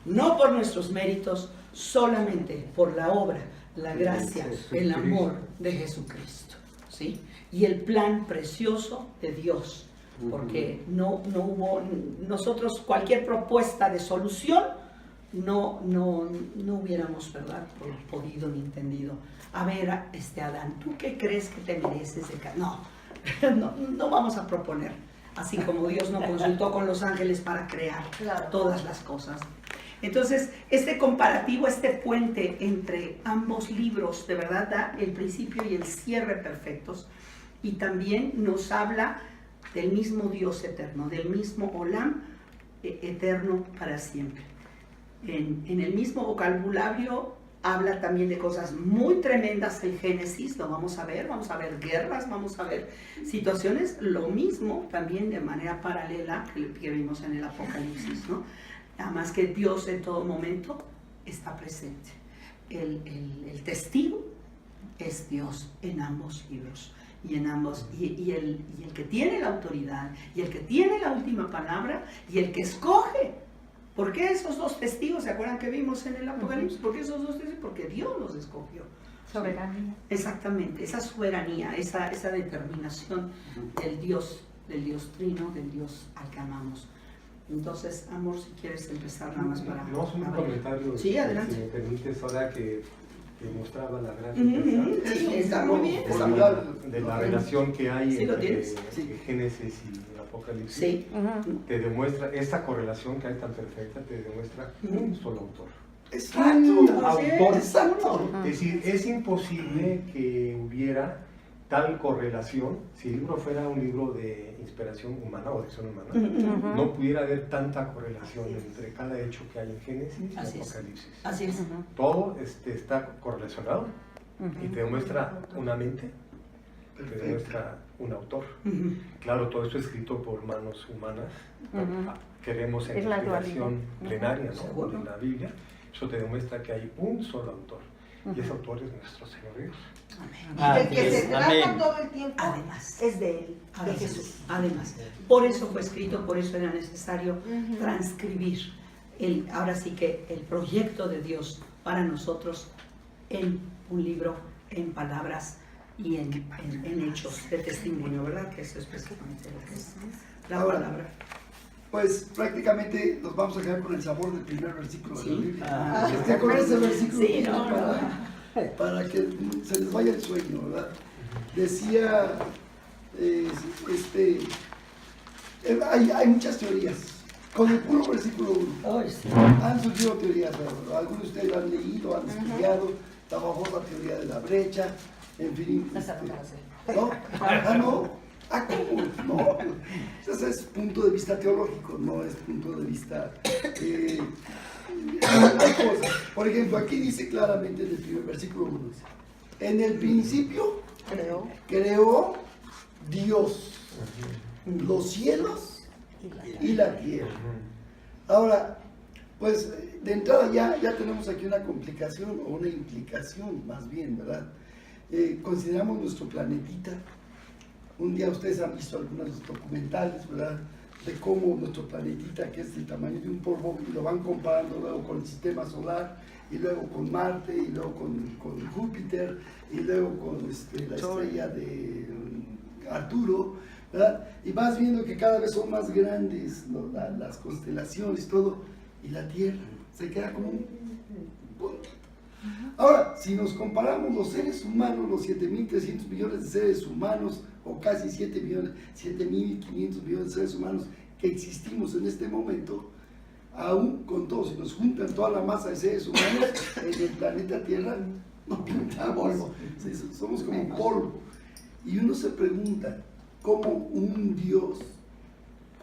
no por nuestros méritos, solamente por la obra, la gracia, el amor de Jesucristo, ¿sí? Y el plan precioso de Dios, porque no hubo, nosotros cualquier propuesta de solución no hubiéramos, ¿verdad?, podido ni entendido. A ver, Adán, ¿tú qué crees que te mereces de no, no vamos a proponer, así como Dios no consultó con los ángeles para crear todas las cosas. Entonces, este comparativo, este puente entre ambos libros, de verdad da el principio y el cierre perfectos, y también nos habla del mismo Dios eterno, del mismo Olam eterno para siempre. En el mismo vocabulario habla también de cosas muy tremendas el Génesis, lo vamos a ver guerras, vamos a ver situaciones, lo mismo también de manera paralela que vimos en el Apocalipsis, ¿no? Nada más que Dios en todo momento está presente. El testigo es Dios en ambos libros. Y el que tiene la autoridad, y el que tiene la última palabra, y el que escoge. ¿Por qué esos dos testigos? ¿Se acuerdan que vimos en el Apocalipsis? ¿Por qué esos dos testigos? Porque Dios los escogió. Soberanía. Exactamente, esa soberanía, esa determinación del Dios trino, del Dios al que amamos. Entonces, amor, si quieres empezar nada más para... No, es un comentario, sí, adelante. si me permites, ahora que mostraba la gran sí, está muy bien. De la relación que hay sí, entre Génesis y Apocalipsis. Sí. Te demuestra, esta correlación que hay tan perfecta, te demuestra un solo autor. Exacto. Es decir, es imposible que hubiera tal correlación si el libro fuera un libro de inspiración humana o de acción humana. No pudiera haber tanta correlación entre cada hecho que hay en Génesis y Apocalipsis. Así es. Todo está correlacionado y te demuestra una mente, te demuestra un autor. Claro, todo esto escrito por manos humanas. Queremos en la inspiración plenaria, ¿no?, de la Biblia. Eso te demuestra que hay un solo autor. Y ese autor es nuestro Señor Dios. Y el que se trata todo el tiempo además, es de Él, de Jesús. Jesús. Además, por eso fue escrito, por eso era necesario transcribir ahora sí que el proyecto de Dios para nosotros en un libro, en palabras y en hechos de testimonio, ¿verdad? Que eso es precisamente lo que es la palabra. Pues prácticamente nos vamos a quedar con el sabor del primer versículo de la Biblia. Con ese versículo para que se les vaya el sueño, ¿verdad? Decía, hay muchas teorías. Con el puro versículo 1 han surgido teorías, ¿verdad? Algunos de ustedes lo han leído, han estudiado, la famosa teoría de la brecha, en fin. ¿No? ¿Cómo? No. Ese es punto de vista teológico, no es punto de vista... hay cosas. Por ejemplo, aquí dice claramente en el primer versículo 1, en el principio creó Dios los cielos y la tierra. Ahora, pues de entrada ya tenemos aquí una complicación o una implicación más bien, ¿verdad? Consideramos nuestro planetita. Un día ustedes han visto algunos documentales, ¿verdad?, de cómo nuestro planetita, que es del tamaño de un polvo, y lo van comparando luego con el sistema solar, y luego con Marte, y luego con Júpiter, y luego con la estrella de Arturo, ¿verdad? Y vas viendo que cada vez son más grandes, ¿no?, las constelaciones, todo, y la Tierra se queda como un puntito. Ahora, si nos comparamos los seres humanos, los 7.300 millones de seres humanos, o casi 7.500 millones de seres humanos que existimos en este momento, aún con todos, si nos juntan toda la masa de seres humanos en el planeta Tierra, no pintamos, somos como polvo. Y uno se pregunta, ¿cómo un Dios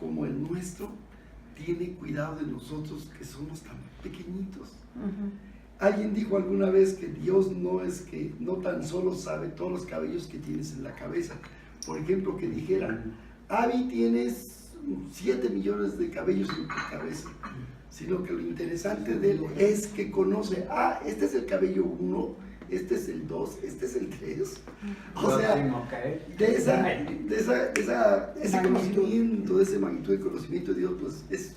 como el nuestro tiene cuidado de nosotros que somos tan pequeñitos? Alguien dijo alguna vez que Dios no tan solo sabe todos los cabellos que tienes en la cabeza. Por ejemplo, que dijeran, Abby, tienes 7 millones de cabellos en tu cabeza, sino que lo interesante de él es que conoce, este es el cabello 1, este es el 2, este es el 3. O sea, ese conocimiento, esa magnitud de conocimiento de Dios, pues es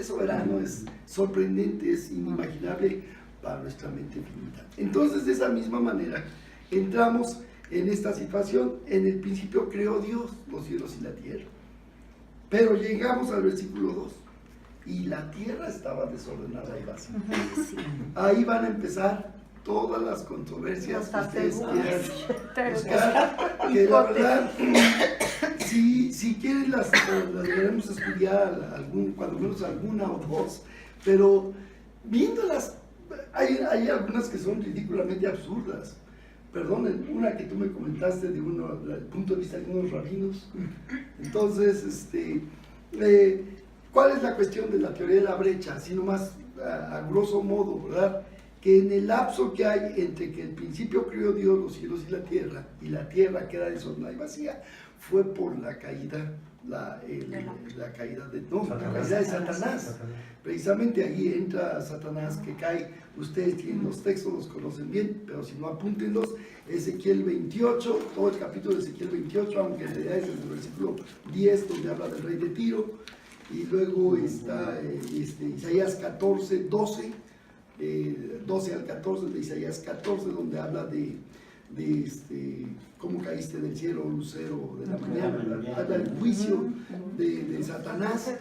soberano, es sorprendente, es inimaginable para nuestra mente finita. Entonces, de esa misma manera, entramos en esta situación. En el principio creó Dios los cielos y la tierra. Pero llegamos al versículo 2. y la tierra estaba desordenada y vacía. Ahí van a empezar todas las controversias que ustedes quieran buscar, que la verdad, si quieren las deberemos estudiar, cuando menos alguna o dos, pero viéndolas, hay algunas que son ridículamente absurdas. Perdonen, una que tú me comentaste del punto de vista de unos rabinos. Entonces, ¿cuál es la cuestión de la teoría de la brecha? Sino más a grosso modo, ¿verdad? Que en el lapso que hay entre que el principio creó Dios los cielos y la tierra queda desordenada y vacía, fue por la caída, la caída de Satanás. Precisamente ahí entra Satanás, que cae. Ustedes tienen los textos, los conocen bien, pero si no, apúntenlos. Ezequiel 28, todo el capítulo de Ezequiel 28, aunque en realidad es el versículo 10 donde habla del rey de Tiro, y luego está Isaías 14, 12 al 14 de Isaías 14, donde habla de cómo caíste del cielo, lucero de la mañana, habla del juicio de Satanás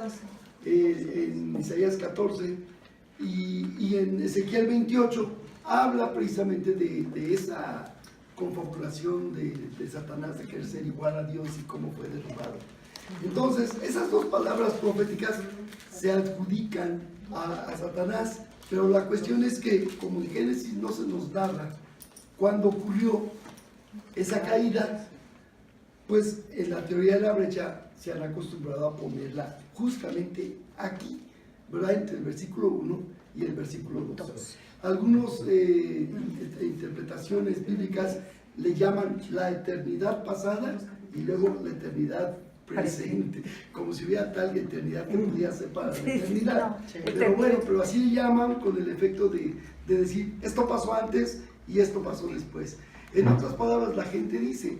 en Isaías 14, y en Ezequiel 28 habla precisamente de esa confabulación de Satanás, de querer ser igual a Dios y cómo fue derribado. Entonces, esas dos palabras proféticas se adjudican a Satanás, pero la cuestión es que, como en Génesis no se nos narra cuando ocurrió esa caída, pues en la teoría de la brecha se han acostumbrado a ponerla justamente aquí, ¿verdad? Entre el versículo 1 y el versículo 2. Algunas interpretaciones bíblicas le llaman la eternidad pasada y luego la eternidad presente, como si hubiera tal eternidad que podía ser para la eternidad. Pero bueno, pero así le llaman con el efecto de decir, esto pasó antes y esto pasó después. En otras palabras, la gente dice,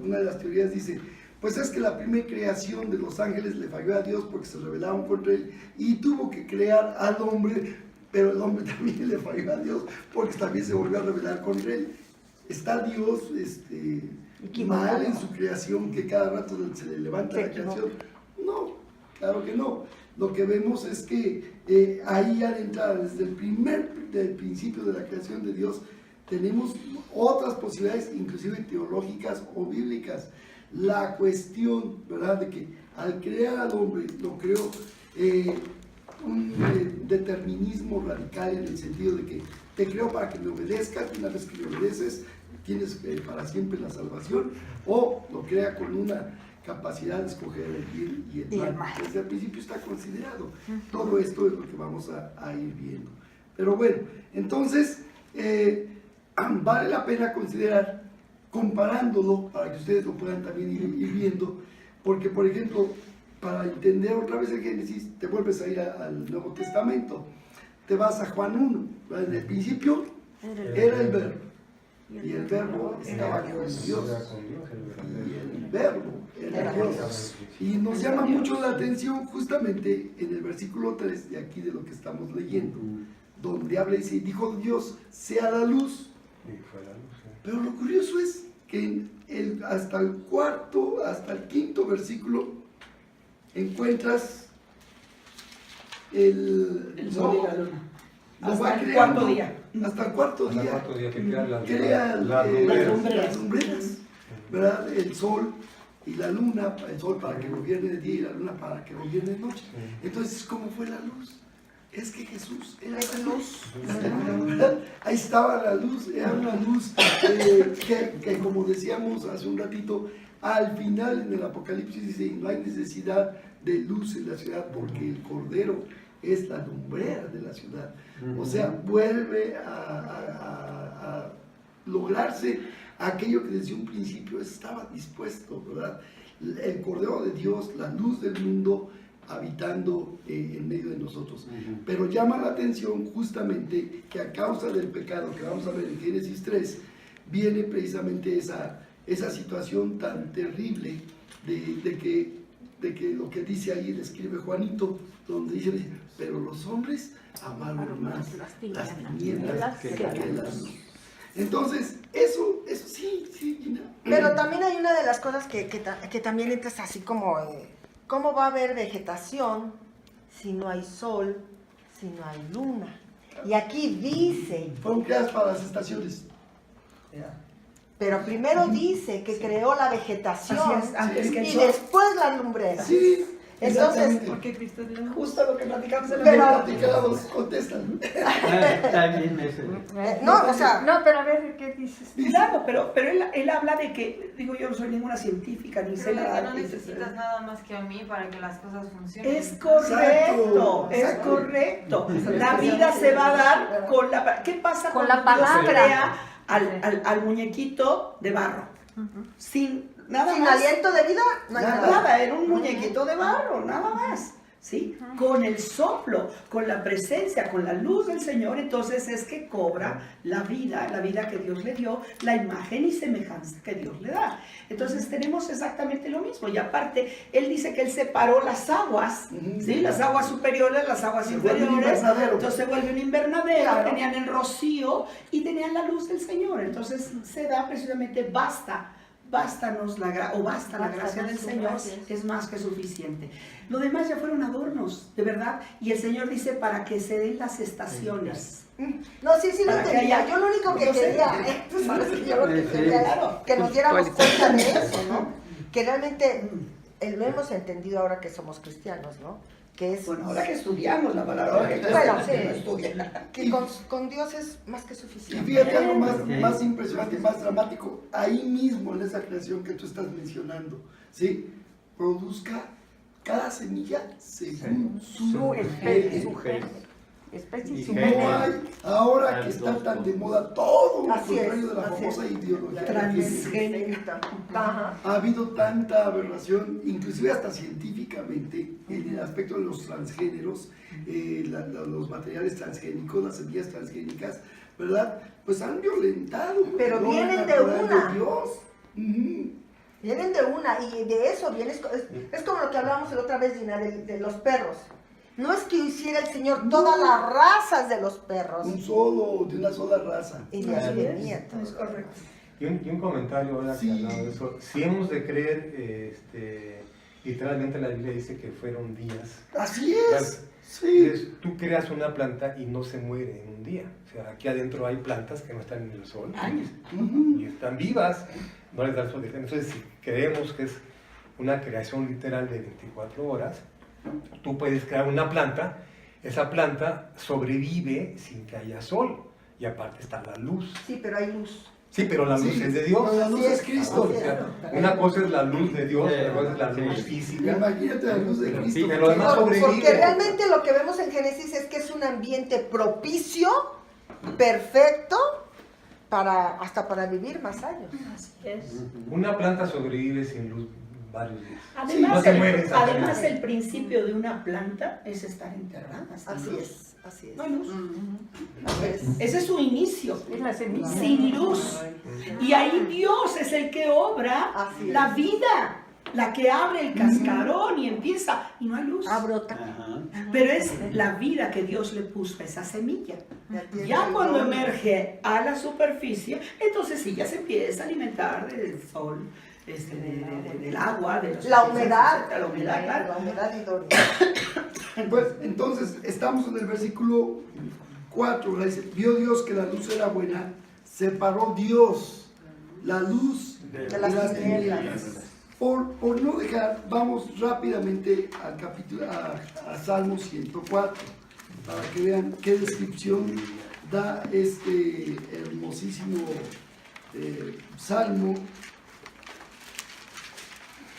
una de las teorías dice, pues es que la primera creación de los ángeles le falló a Dios porque se rebelaron contra él y tuvo que crear al hombre, pero el hombre también le falló a Dios porque también se volvió a rebelar contra él. ¿Está Dios mal en su creación, que cada rato se le levanta la creación? No, claro que no. Lo que vemos es que ahí al entrar desde el principio de la creación de Dios, tenemos otras posibilidades, inclusive teológicas o bíblicas. La cuestión, ¿verdad?, de que al crear al hombre, lo creó un determinismo radical, en el sentido de que te creo para que me obedezcas, y una vez que me obedeces, tienes para siempre la salvación, o lo crea con una capacidad de escoger el bien y el mal. Desde el principio está considerado. Todo esto es lo que vamos a ir viendo. Pero bueno, entonces, vale la pena considerar, comparándolo, para que ustedes lo puedan también ir viendo, porque, por ejemplo, para entender otra vez el Génesis, te vuelves a ir al Nuevo Testamento, te vas a Juan 1, ¿verdad? En el principio era el Verbo, y el Verbo estaba con Dios, y el Verbo era Dios. Y nos llama mucho la atención justamente en el versículo 3 de aquí de lo que estamos leyendo, donde habla y dice, dijo Dios, sea la luz. Pero lo curioso es que hasta el quinto versículo encuentras el sol y la luna. Hasta el cuarto día. Hasta el cuarto día que crea las lumbreras, ¿verdad? El sol y la luna, el sol para que gobierne de día y la luna para que gobierne de noche. Entonces, ¿cómo fue la luz? Es que Jesús era la luz, ¿verdad? Ahí estaba la luz, era una luz que como decíamos hace un ratito, al final en el Apocalipsis dice, no hay necesidad de luz en la ciudad porque el Cordero es la lumbrera de la ciudad. O sea, vuelve a lograrse aquello que desde un principio estaba dispuesto, ¿verdad? El Cordero de Dios, la luz del mundo, habitando en medio de nosotros. Pero llama la atención justamente que a causa del pecado que vamos a ver en Génesis 3, viene precisamente esa situación tan terrible de que lo que dice ahí, le escribe Juanito, donde dice, pero los hombres amaron más las tinieblas que la luz. Entonces, eso sí, Gina. Pero también hay una de las cosas que también entras así como, ¿cómo va a haber vegetación si no hay sol, si no hay luna. Y aquí dice, Fueron creadas para las estaciones. pero primero dice que creó la vegetación Así es, antes que el y sol. después las lumbreras. Sí, Entonces, exactamente. Justo lo que platicamos en la Pero- mañana. Platicados, contestan. Está bien eso. no, o sea, No, pero a ver, ¿qué dices? Claro, pero él habla de que, digo, yo no soy ninguna científica, ni sé Pero de que nada. no necesitas nada más que a mí para que las cosas funcionen. Es correcto, Exacto, es exacto. correcto. La vida se va a dar con la... ¿Qué pasa Con cuando la Dios palabra. crea al muñequito de barro? Sin nada sin más. aliento de vida, no hay nada. Nada, era un muñequito de barro, nada más. ¿Sí? Con el soplo, con la presencia, con la luz del Señor, entonces es que cobra la vida que Dios le dio, la imagen y semejanza que Dios le da. Entonces tenemos exactamente lo mismo. Y aparte, Él dice que Él separó las aguas, ¿sí? Las aguas superiores, las aguas Se vuelve un inferiores. invernadero. Entonces se vuelve un invernadero, Claro. tenían el rocío y tenían la luz del Señor. Entonces se da precisamente bástanos la gracia, o basta la gracia del Señor, es más que suficiente. Lo demás ya fueron adornos, de verdad, y el Señor dice para que se den las estaciones. No, sí lo Para que entendía. haya- Yo lo único que yo sé. quería, tú sabes que yo lo que Sí, quería claro. es que nos diéramos cuenta de eso, ¿no? Mm. Que realmente lo hemos entendido ahora que somos cristianos, ¿no? Que es Bueno, ahora que estudiamos la palabra, ahora que Bueno, no sí. estudian. que con Dios es más que Y suficiente. fíjate algo más impresionante, más dramático, ahí mismo en esa creación que tú estás mencionando, ¿sí? Produzca cada semilla según Su su especie, género. su género. Especie y su Y No género. hay, ahora que está tan de moda todo lo Así es, contrario de la así famosa es. ideología Transgénica. Ajá. ha habido tanta aberración, inclusive hasta científicamente, en el aspecto de los transgéneros, los materiales transgénicos, las semillas transgénicas, ¿verdad? Pues han violentado. Pero ¿no? vienen la de naturaleza una. de Dios. Ujú. Vienen de una, y de eso viene, es como lo que hablábamos la otra vez, Gina, de los perros. No es que hiciera el Señor todas las razas de los perros, Un solo, de una sola raza. y de ahí venía todo. Es correcto. Y un comentario ahora Sí. que hablaba de eso. Si hemos de creer, literalmente la Biblia dice que fueron días. Así Claro. es. Sí. Entonces, tú creas una planta y no se muere en un día. O sea, aquí adentro hay plantas que no están en el sol Años. Ujú. y están vivas, no les da el sol. Entonces, si creemos que es una creación literal de 24 horas, tú puedes crear una planta, esa planta sobrevive sin que haya sol y aparte está la luz. Sí, pero hay luz. Sí, pero la luz Sí, es de Dios. pero la luz Así es es. Cristo. O sea, una cosa es la luz de Dios, otra cosa es la luz Sí. física. Imagínate la luz de Pero Cristo. sí, pero además Porque sobrevive. realmente lo que vemos en Génesis es que es un ambiente propicio, perfecto, hasta para vivir más años. Así es. Una planta sobrevive sin luz varios días. Además, no se muere instantáneamente. además, el principio de una planta es estar enterrada. sin Así luz. es, así es. No hay luz. Así es. Ese es su inicio. Es la semilla. Sin luz. Y ahí Dios es el que obra Así es. la vida, la que abre el cascarón y empieza, y no hay luz. Brota. Ajá. Pero es la vida que Dios le puso a esa semilla. tiene Ya el cuando don. emerge a la superficie, entonces sí ya se empieza a alimentar del sol, del agua, de los La humedad, etcétera, la humedad, claro. la humedad idónea. Pues entonces estamos en el versículo 4, ¿verdad? Dice, vio Dios que la luz era buena, separó Dios la luz De las tinieblas. Por no dejar, vamos rápidamente al capítulo, a Salmo 104, para que vean qué descripción da este hermosísimo salmo.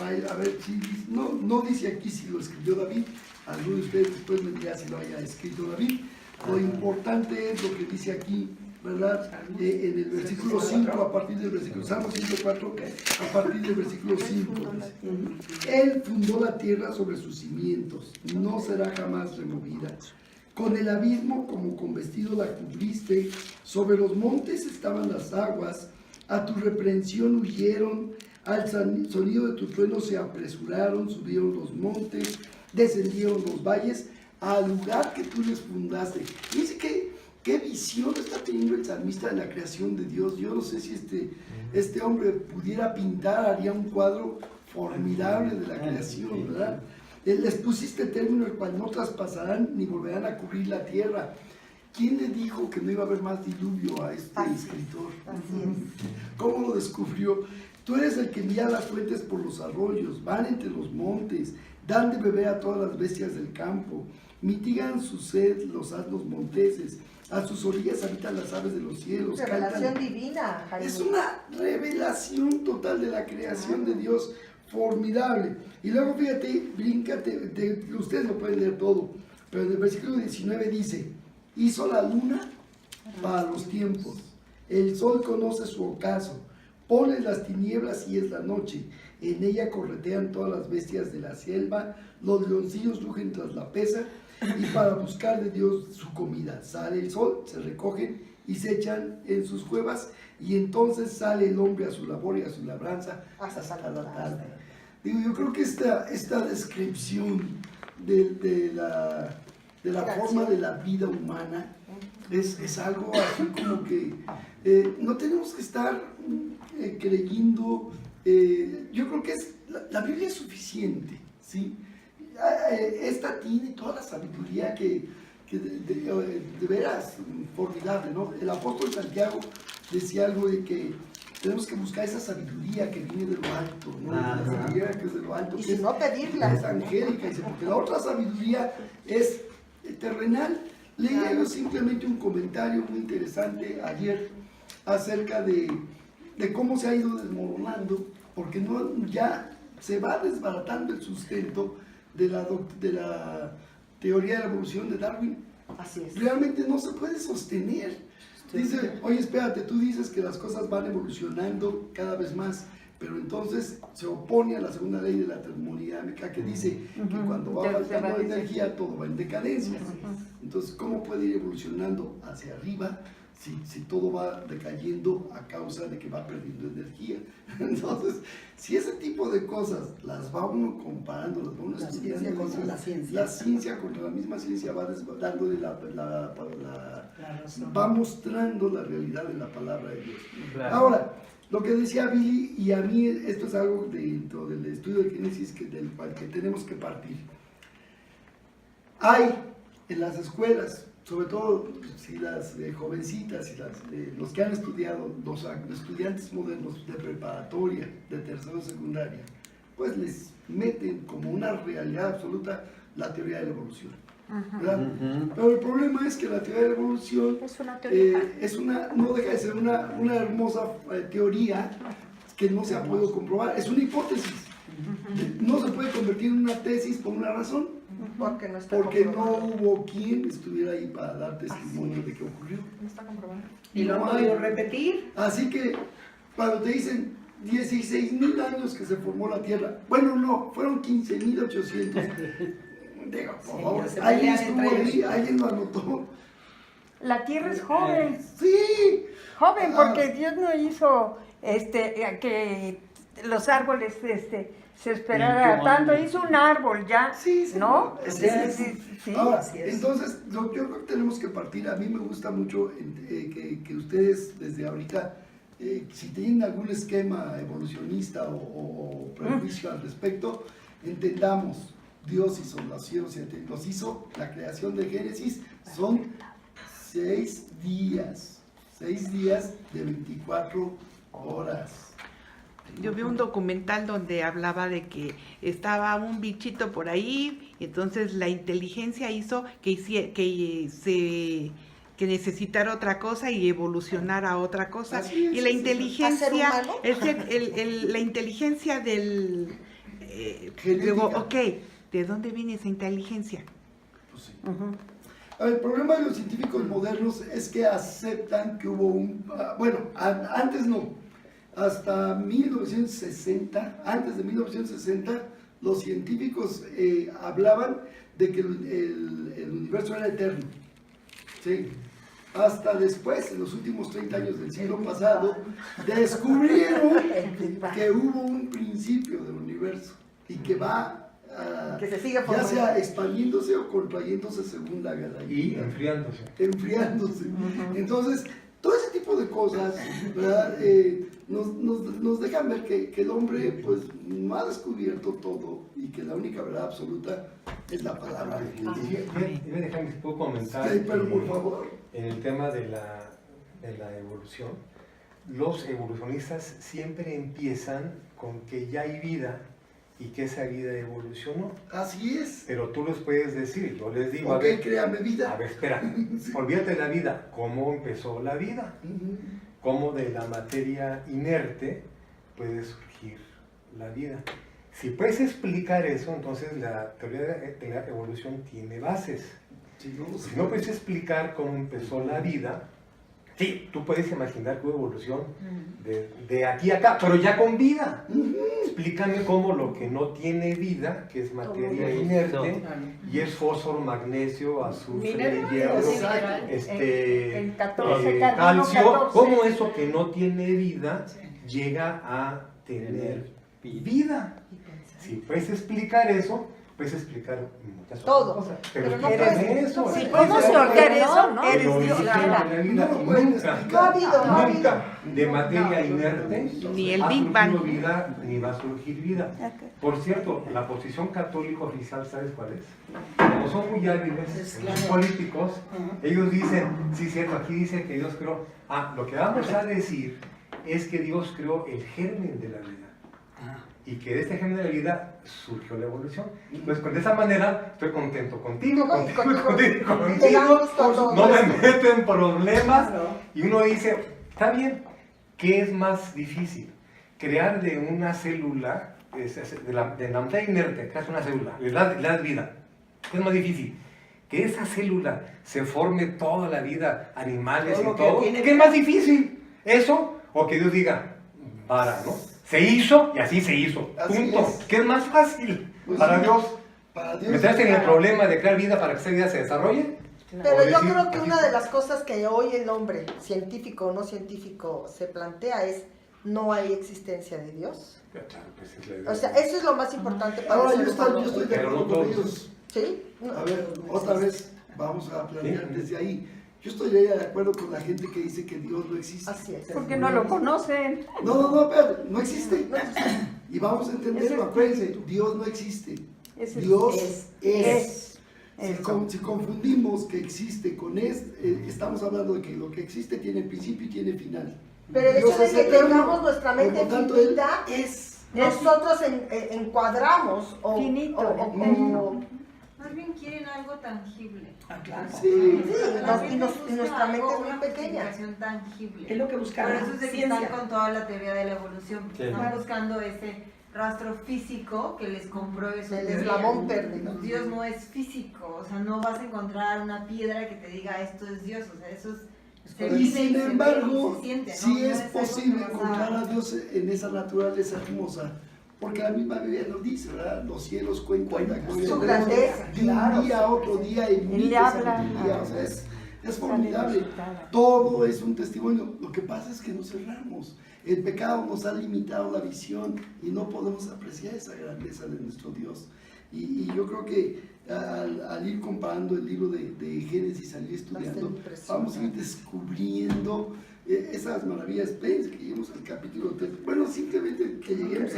A ver, si, no dice aquí si lo escribió David, alguno de ustedes después me dirá si lo haya escrito David. Lo importante es lo que dice aquí, ¿verdad? En el versículo 5, a partir del versículo, Salmo 104, a partir del versículo 5. Dice, Él fundó la tierra sobre sus cimientos, no será jamás removida. Con el abismo como con vestido la cubriste, sobre los montes estaban las aguas, a tu reprensión huyeron, al sonido de tu trueno se apresuraron, subieron los montes, descendieron los valles, al lugar que tú les fundaste. Dice que qué visión está teniendo el salmista de la creación de Dios. Yo no sé si este hombre pudiera pintar, haría un cuadro formidable de la creación, ¿verdad? Les pusiste término el cual no traspasarán ni volverán a cubrir la tierra. ¿Quién le dijo que no iba a haber más diluvio a este escritor? Así es. ¿Cómo lo descubrió? Tú eres el que envía las fuentes por los arroyos, van entre los montes, dan de beber a todas las bestias del campo, mitigan su sed los asnos monteses, a sus orillas habitan las aves de los cielos. Revelación cantan. divina, Jaime. Es una revelación total de la creación de Dios, formidable. Y luego fíjate, bríncate, ustedes lo pueden leer todo, pero en el versículo 19 dice, hizo la luna para los tiempos, el sol conoce su ocaso, pone las tinieblas y es la noche, en ella corretean todas las bestias de la selva, los leoncillos rugen tras la pesa, y para buscar de Dios su comida. Sale el sol, se recogen y se echan en sus cuevas, y entonces sale el hombre a su labor y a su labranza hasta la tarde. Digo, yo creo que esta descripción de la forma de la vida humana es algo así como que no tenemos que estar creyendo, yo creo que la Biblia es suficiente, ¿sí? Esta tiene toda la sabiduría que de veras formidable, ¿no? El apóstol Santiago decía algo de que tenemos que buscar esa sabiduría que viene de lo alto, ¿no? La sabiduría que es de lo alto, Y que si es, no pedirla. es angélica, dice, porque la otra sabiduría es terrenal. Leía yo simplemente un comentario muy interesante ayer acerca de cómo se ha ido desmoronando, porque ya se va desbaratando el sustento de la teoría de la evolución de Darwin. Así es. Realmente no se puede sostener. Dice, oye, espérate, tú dices que las cosas van evolucionando cada vez más, pero entonces se opone a la segunda ley de la termodinámica que dice que cuando va faltando la energía todo va en decadencia. Entonces, ¿cómo puede ir evolucionando hacia arriba si todo va decayendo a causa de que va perdiendo energía? Entonces, si ese tipo de cosas las va uno comparando, las va uno estudiando, contra la ciencia. la ciencia contra la misma ciencia va dándole va mostrando la realidad de la palabra de Dios. Claro. Ahora, lo que decía Billy, y a mí esto es algo dentro del estudio de Génesis del cual que tenemos que partir. Hay en las escuelas, sobre todo si las jovencitas y los que han estudiado, los estudiantes modernos de preparatoria, de tercero secundaria, pues les meten como una realidad absoluta la teoría de la evolución. ¿Verdad? Pero el problema es que la teoría de la evolución Es una teoría. no deja de ser una hermosa teoría que no se ha podido comprobar, es una hipótesis. No se puede convertir en una tesis por una razón, Porque no está porque no comprobado. hubo quien estuviera ahí para dar testimonio de qué ocurrió. No está comprobado. Y lo han podido repetir. Así que cuando te dicen 16,000 años que se formó la Tierra, bueno, no, fueron 15,800. Digo, por favor, ya se alguien pelean estuvo entre ahí, ellos. alguien lo anotó. La tierra es joven, Sí, joven, porque Dios no hizo que los árboles se esperara ¿En qué tanto, momento? hizo un árbol ya, sí, ¿no? es- Sí. Ahora, así es. entonces, yo creo que tenemos que partir. A mí me gusta mucho que ustedes desde ahorita, si tienen algún esquema evolucionista o prejuicio al respecto, entendamos, Dios hizo los cielos y la tierra, los hizo, la creación de Génesis son 6 días de 24 horas. Yo vi un documental donde hablaba de que estaba un bichito por ahí, y entonces la inteligencia hizo que necesitara otra cosa y evolucionara a otra cosa. Así es, Y la sí, sí. inteligencia, ¿A ser humano? la inteligencia del... Genética. luego, ok, ¿de dónde viene esa inteligencia? Pues sí. El problema de los científicos modernos es que aceptan que hubo antes no, hasta 1960, antes de 1960, los científicos hablaban de que el universo era eterno. ¿Sí? Hasta después, en los últimos 30 años del siglo pasado, descubrieron que hubo un principio del universo y que va Que se sigue ya formando. sea expandiéndose o contrayéndose según la galaxia. Y enfriándose. Enfriándose. Entonces, todo ese tipo de cosas, ¿verdad? nos dejan ver que el hombre pues no ha descubierto todo y que la única verdad absoluta es la palabra de Dios. Y me dejan que puedo comentar Sí, pero por favor. en el tema de la evolución. Los evolucionistas siempre empiezan con que ya hay vida y que esa vida evolucionó. Así es. Pero tú les puedes decir, yo les digo, Ok, créame vida. a ver, espera, olvídate de la vida. ¿Cómo empezó la vida? Cómo de la materia inerte puede surgir la vida. Si puedes explicar eso, entonces la teoría de la evolución tiene bases. Si no puedes explicar cómo empezó la vida, sí, tú puedes imaginar que hubo evolución de aquí a acá, pero ya con vida. Explícame cómo lo que no tiene vida, que es materia inerte, y es fósforo, magnesio, azufre, hierro, el 14, carbono calcio, 14. cómo eso que no tiene vida llega a tener vida. Si puedes explicar eso, puedes explicar muchas Todo. otras cosas. Pero Pero no explícame puedes- eso. Sí, ¿cómo se ordena eso? No, Eres El Dios. origen de la vida, No lo pueden nunca, explicar. No ha habido, no ha habido. nunca de materia inerte Ni el ha Big surgido Bang. vida, ni va a surgir vida. Por cierto, la posición católica oficial, ¿sabes cuál es? Como son muy hábiles, los políticos, ellos dicen, sí, cierto, aquí dice que Dios creó. Lo que vamos a decir es que Dios creó el germen de la vida. Y que de este germen de la vida surgió la evolución. Entonces, de esa manera, estoy contento contigo, Te da gusto a todos. no me meto en problemas. Y uno dice, está bien, ¿qué es más difícil? Crear de una célula, de la materia inerte, creas una célula, le das vida. ¿Qué es más difícil? Que esa célula se forme toda la vida, animales Todo y lo que todo. tiene ¿Qué es más difícil? ¿Eso? O que Dios diga, para, ¿no? Se hizo y así se hizo. Así Punto. es. ¿Qué es más fácil Pues para sí. Dios? Para Dios. ¿Meterse en el problema de crear vida para que esa vida se desarrolle? Pero O yo decir, creo que aquí una de está. las cosas que hoy el hombre, científico o no científico, se plantea es, ¿no hay existencia de Dios? Claro, pues es la idea. O sea, eso es lo más importante para Ahora el yo ser humano. estoy de Pero no acuerdo con todos. ellos. ¿Sí? A ver, otra vez vamos a planear Sí. desde ahí. Yo estoy de acuerdo con la gente que dice que Dios no existe. Así es. Porque no lo conocen. No, espérate, no existe. Y vamos a entenderlo, Ese es acuérdense, Dios no existe. Ese Dios es. es. Eso. Si confundimos que existe con estamos hablando de que lo que existe tiene principio y tiene final. Pero el Dios hecho de es que eterno, tengamos nuestra mente por lo tanto, Él finita, es. nosotros encuadramos o Finito. Más bien quieren algo tangible. Claro. Sí. La y gente nuestra busca mente algo, es muy una pequeña. justificación tangible. Es lo que Por buscaban. eso es de que Ciencia. están con toda la teoría de la evolución. Sí. Están buscando ese rastro físico que les compruebe su El teoría. eslabón perdido. Dios no es físico, o sea, no vas a encontrar una piedra que te diga esto es Dios, o sea, eso es... se Y vive sin se ve embargo, y se siente, ¿no? sí No es algo posible que vas a- encontrar a Dios en esa naturaleza hermosa. Porque la misma Biblia nos dice, ¿verdad? Los cielos cuentan la gloria Su de Dios grandeza, de un claro. día a otro día en Él le habla. o sea, es formidable. Todo es un testimonio. Lo que pasa es que nos cerramos. El pecado nos ha limitado la visión y no podemos apreciar esa grandeza de nuestro Dios. Y yo creo que al ir comparando el libro de Génesis, al ir estudiando, impresionante. vamos a ir descubriendo esas maravillas. Espérense que lleguemos al capítulo 3. Bueno, simplemente que lleguemos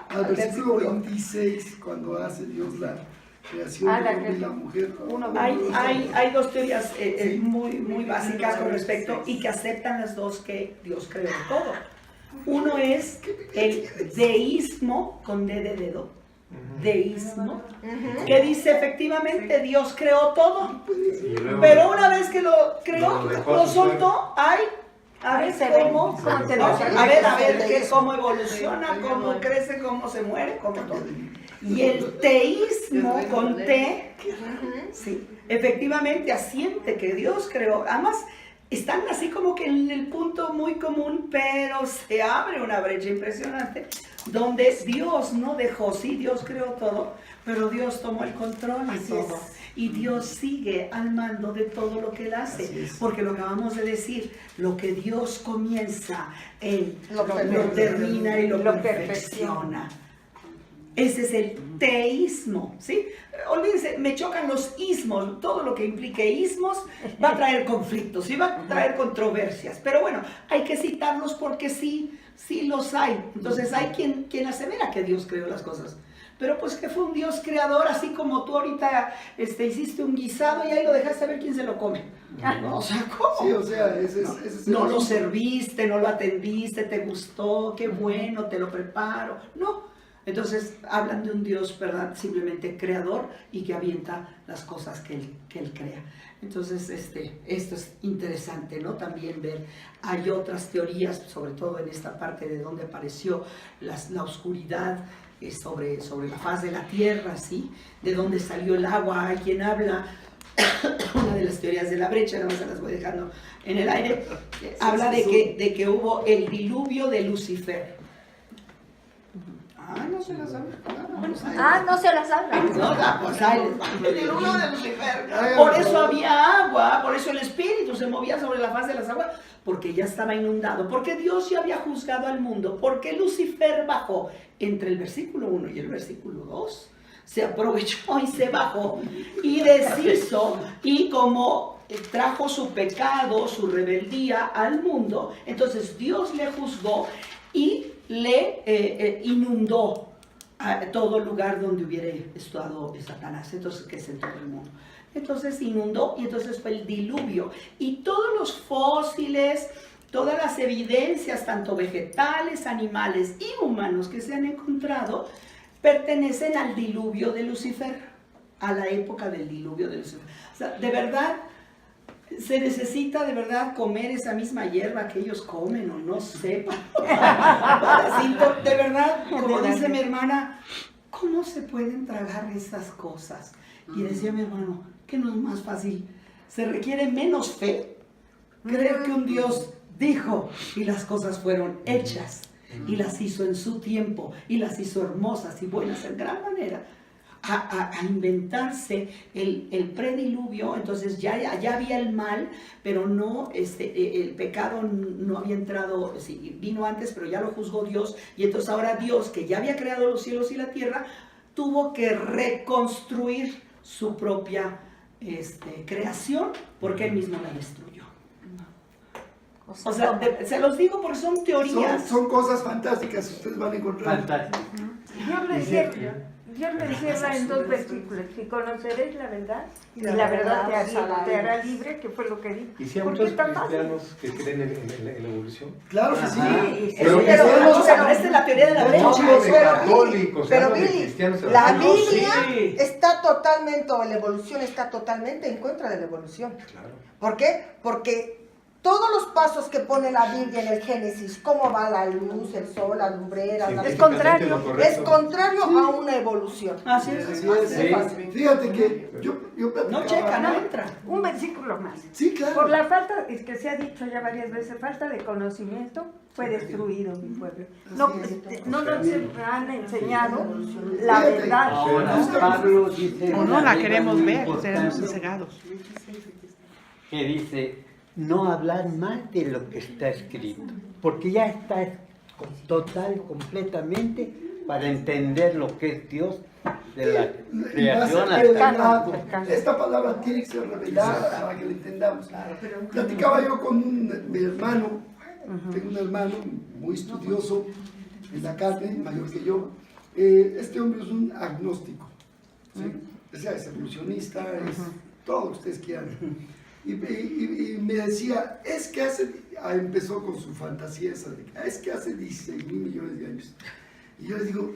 al versículo 26, cuando hace Dios la creación del hombre y la mujer. Hay dos teorías muy básicas con respecto y que aceptan las dos que Dios creó todo. Uno es el deísmo, con D de dedo, deísmo, que dice efectivamente Dios creó todo, Y luego- pero una vez que lo creó, Lo dejó lo a su suerte. soltó, a ver cómo, cómo evoluciona, cómo crece, cómo se muere, cómo todo. Y el teísmo con T, sí, efectivamente asiente que Dios creó. Además, están así como que en el punto muy común, pero se abre una brecha impresionante, donde Dios no dejó, sí, Dios creó todo, pero Dios tomó el control de todo. Y Dios sigue al mando de todo lo que Él hace, porque lo acabamos de decir, lo que Dios comienza, Él lo termina y lo perfecciona. Ese es el teísmo, ¿sí? Olvídense, me chocan los ismos, todo lo que implique ismos va a traer conflictos y va a traer controversias, pero bueno, hay que citarlos porque sí los hay. Entonces hay quien asevera que Dios creó las cosas, pero pues que fue un Dios creador, así como tú ahorita hiciste un guisado y ahí lo dejaste a ver quién se lo come. ¿No? O sea, ¿cómo? Sí, o sea, ese es el No lo asunto. serviste, no lo atendiste, te gustó, qué bueno, te lo preparo. No. Entonces hablan de un Dios, ¿verdad? Simplemente creador y que avienta las cosas que él crea. Entonces, esto es interesante, ¿no? También ver, hay otras teorías, sobre todo en esta parte de donde apareció la oscuridad sobre la faz de la tierra, ¿sí? De dónde salió el agua. Hay quien habla, una de las teorías de la brecha, nada más se las voy dejando en el aire, habla de que hubo el diluvio de Lucifer. No se las habla. No se las habla. No, pues ahí les va. El diluvio de Lucifer. Por eso había agua, por eso el espíritu se movía sobre la faz de las aguas, porque ya estaba inundado, porque Dios ya había juzgado al mundo, porque Lucifer bajó entre el versículo 1 y el versículo 2. Se aprovechó y se bajó y deshizo, y como trajo su pecado, su rebeldía al mundo, entonces Dios le juzgó y le inundó a todo lugar donde hubiera estado Satanás, entonces que es en todo el mundo. Entonces inundó y entonces fue el diluvio. Y todos los fósiles, todas las evidencias, tanto vegetales, animales y humanos que se han encontrado, pertenecen al diluvio de Lucifer, a la época del diluvio de Lucifer. O sea, de verdad, se necesita de verdad comer esa misma hierba que ellos comen, o no sé, de verdad, como dice mi hermana, ¿cómo se pueden tragar estas cosas? Y decía mi hermano, que no es más fácil, se requiere menos fe, creer que un Dios dijo y las cosas fueron hechas, y las hizo en su tiempo, y las hizo hermosas y buenas en gran manera, a inventarse el prediluvio. Entonces ya había el mal, pero no, el pecado no había entrado, sí, vino antes, pero ya lo juzgó Dios, y entonces ahora Dios, que ya había creado los cielos y la tierra, tuvo que reconstruir su propia creación, porque él mismo la destruyó. O sea, se los digo porque son teorías. Son cosas fantásticas, ustedes van a encontrar. Fantástico. Dios lo encierra en 2 versículos: y conoceréis la verdad, y la verdad te hará libre, que fue lo que dijo. ¿Y si hay ¿Por muchos qué tan fácil? cristianos que creen en la evolución? Claro que sí. Pero Esta es la teoría de la brecha. hablo de católicos, pero hablo de Billy, cristianos. la evangélicos. Biblia sí. está totalmente, o la evolución está totalmente en contra de la evolución. Claro. ¿Por qué? Porque todos los pasos que pone la Biblia en el Génesis, cómo va la luz, el sol, las lumbreras, Científicamente es contrario, lo correcto. a una evolución. Así es. Así es. Fíjate que yo platicaba. No checa, no entra. Un versículo más. Sí, claro. Por la falta, es que se ha dicho ya varias veces, falta de conocimiento, fue destruido mi pueblo. No nos han enseñado la Fíjate. verdad. Ahora, Pablo dice. O no la ley queremos muy ver, seremos importante, cegados. que dice no hablar mal de lo que está escrito, porque ya está completamente para entender lo que es Dios de la Y va a creación ser hasta revelado. Esta palabra tiene que ser revelada para que la entendamos. Platicaba yo con mi hermano, tengo un hermano muy estudioso en la carne, mayor que yo. Este hombre es un agnóstico, ¿sí? O sea, es evolucionista, es todo lo que ustedes quieran. Y me decía, es que empezó con su fantasía esa de es que hace 16 mil millones de años. Y yo le digo,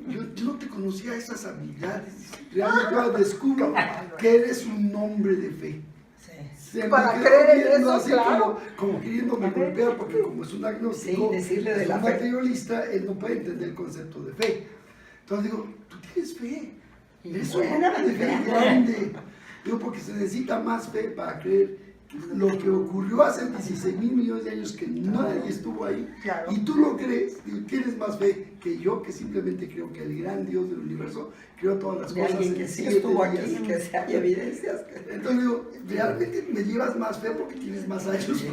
yo no te conocía esas habilidades. Realmente ahora descubro que eres un hombre de fe. Se Para me quedó creer en viendo eso, así claro. como queriéndome golpear, porque como es un agnóstico, Sí, decirle de es la un fe. materialista, él no puede entender el concepto de fe. Entonces digo, tú tienes fe. Eres un Buena hombre de fe fe. grande. Digo, porque se necesita más fe para creer lo que ocurrió hace 16 mil millones de años que nadie estuvo ahí. Claro. Y tú lo crees, digo, tienes más fe que yo, que simplemente creo que el gran Dios del universo creó todas las De cosas alguien en que sí 7 estuvo días. aquí, que sí hay evidencias. Entonces digo, realmente me llevas más fe porque tienes más años. Y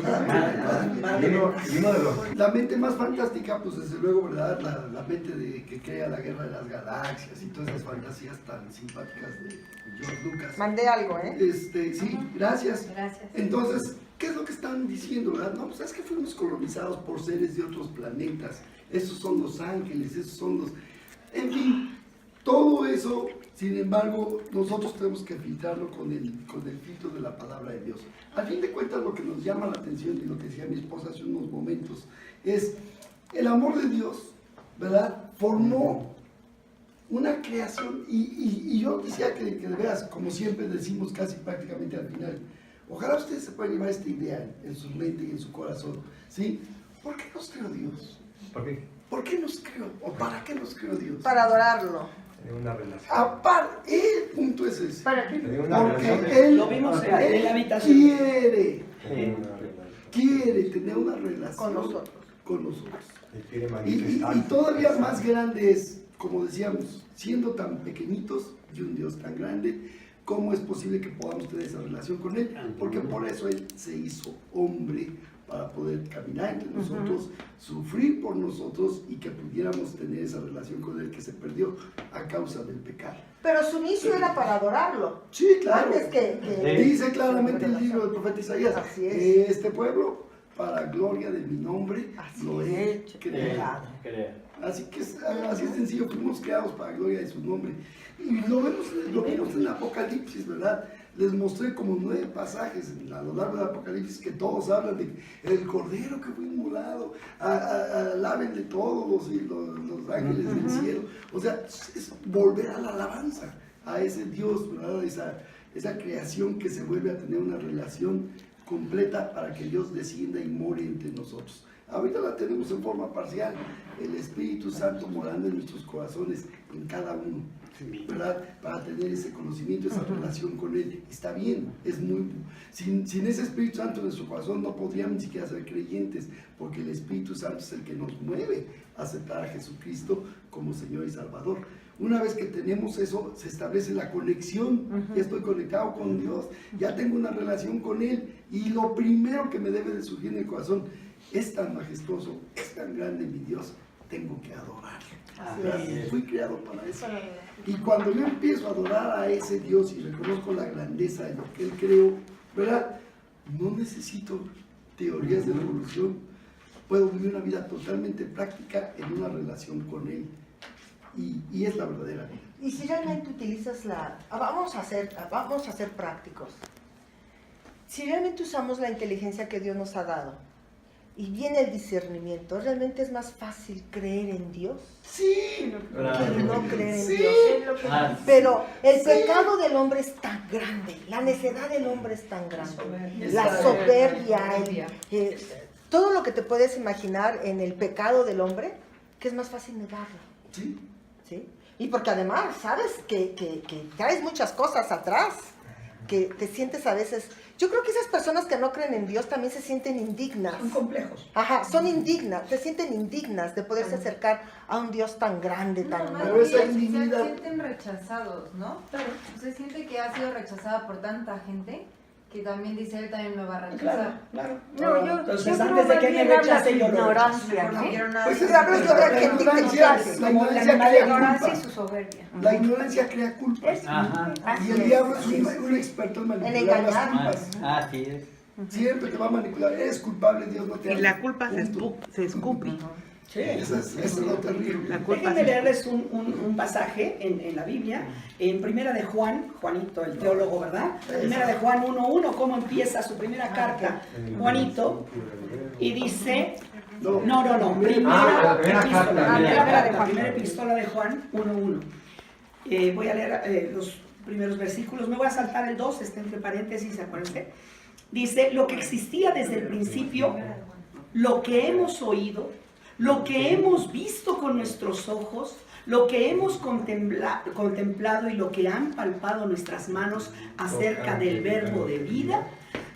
uno de los La mente más fantástica, pues desde luego, ¿verdad? La mente de que crea la guerra de las galaxias y todas esas fantasías tan simpáticas de George Lucas. Mandé algo, ¿eh? Sí, gracias. Gracias. Entonces, ¿qué es lo que están diciendo, verdad? No, pues es que fuimos colonizados por seres de otros planetas. Esos son los ángeles, esos son los... En fin, todo eso, sin embargo, nosotros tenemos que filtrarlo con el filtro de la palabra de Dios. Al fin de cuentas, lo que nos llama la atención, y lo que decía mi esposa hace unos momentos, es el amor de Dios, ¿verdad? Formó una creación, y yo quisiera que de veras, como siempre decimos casi prácticamente al final, ojalá ustedes se puedan llevar esta idea en su mente y en su corazón, ¿sí? ¿Por qué nos creó Dios? ¿Por qué? ¿Por qué nos creó? ¿O para qué nos creó Dios? Para adorarlo. Tener una relación. Aparte, el punto es ese. ¿Para qué? Tener una relación. Porque Él, Lo vimos en él la habitación. quiere tener una relación Con nosotros. con nosotros. Y quiere Y manifestar. todavía más grande es, como decíamos, siendo tan pequeñitos y un Dios tan grande, ¿cómo es posible que podamos tener esa relación con Él? Porque por eso Él se hizo hombre, para poder caminar entre nosotros, sufrir por nosotros y que pudiéramos tener esa relación con Él que se perdió a causa del pecado. Pero su inicio era para adorarlo. Sí, claro. Antes que Dice claramente el libro del profeta Isaías, Así es. este pueblo, para gloria de mi nombre, Así lo es. he creado. Así que así es sencillo, fuimos creados para gloria de su nombre. Y lo vemos en Apocalipsis, ¿verdad? Les mostré como 9 pasajes a lo largo del Apocalipsis que todos hablan de el cordero que fue inmolado, alábenle todos los ángeles del cielo. O sea, es volver a la alabanza a ese Dios, ¿verdad? Esa creación que se vuelve a tener una relación completa para que Dios descienda y more entre nosotros. Ahorita la tenemos en forma parcial, el Espíritu Santo morando en nuestros corazones, en cada uno, ¿verdad? Para tener ese conocimiento, esa relación con Él. Está bien, es muy... Sin ese Espíritu Santo en nuestro corazón no podríamos ni siquiera ser creyentes, porque el Espíritu Santo es el que nos mueve a aceptar a Jesucristo como Señor y Salvador. Una vez que tenemos eso, se establece la conexión. Ya estoy conectado con Dios, ya tengo una relación con Él, y lo primero que me debe de surgir en el corazón: es tan majestuoso, es tan grande mi Dios, tengo que adorarlo. Fui creado para eso. Y cuando yo empiezo a adorar a ese Dios y reconozco la grandeza de lo que Él creó, ¿verdad? No necesito teorías de evolución. Puedo vivir una vida totalmente práctica en una relación con Él. Y es la verdadera vida. Y si realmente utilizas vamos a ser prácticos. Si realmente usamos la inteligencia que Dios nos ha dado y viene el discernimiento, ¿realmente es más fácil creer en Dios Sí, que no creer en Sí. Dios? Pero el pecado del hombre es tan grande, la necedad del hombre es tan grande, la soberbia, todo lo que te puedes imaginar en el pecado del hombre, que es más fácil negarlo. sí. ¿Sí? Y porque además, sabes que traes muchas cosas atrás, que te sientes a veces... Yo creo que esas personas que no creen en Dios también se sienten indignas. Son complejos. Ajá, son indignas, se sienten indignas de poderse acercar a un Dios tan grande, tan No, Pero más esa bien, indignidad- se sienten rechazados, ¿no? Claro. Se siente que ha sido rechazada por tanta gente que también dice, él también me va a rechazar. Claro. No, yo Entonces, creo antes de más que me bien habla rechace, de yo lo ignorancia, Mejor no ¿no? quiero nada. Pues Pero hablo yo de la gente ignorancia crea ignorancia y culpa. su soberbia. La ignorancia crea culpa. Ajá. Y el diablo es un experto en manipular las engañar. culpas. Así es. Siempre te va a manipular. Eres culpable, Dios no te Y ama. la culpa Punto. se escupe. Sí. Eso es lo terrible. La culpa Déjenme se leerles un pasaje en la Biblia, en Primera de Juan, Juanito, el teólogo, ¿verdad? Primera de Juan 1:1, cómo empieza su primera carta, Juanito, y dice, no, la primera carta. primera epístola de Juan 1:1. Voy a leer los primeros versículos, me voy a saltar el 2, está entre paréntesis, acuérdense. Dice, lo que existía desde el principio, lo que hemos oído, lo que hemos visto con nuestros ojos, lo que hemos contemplado y lo que han palpado nuestras manos acerca del verbo de vida,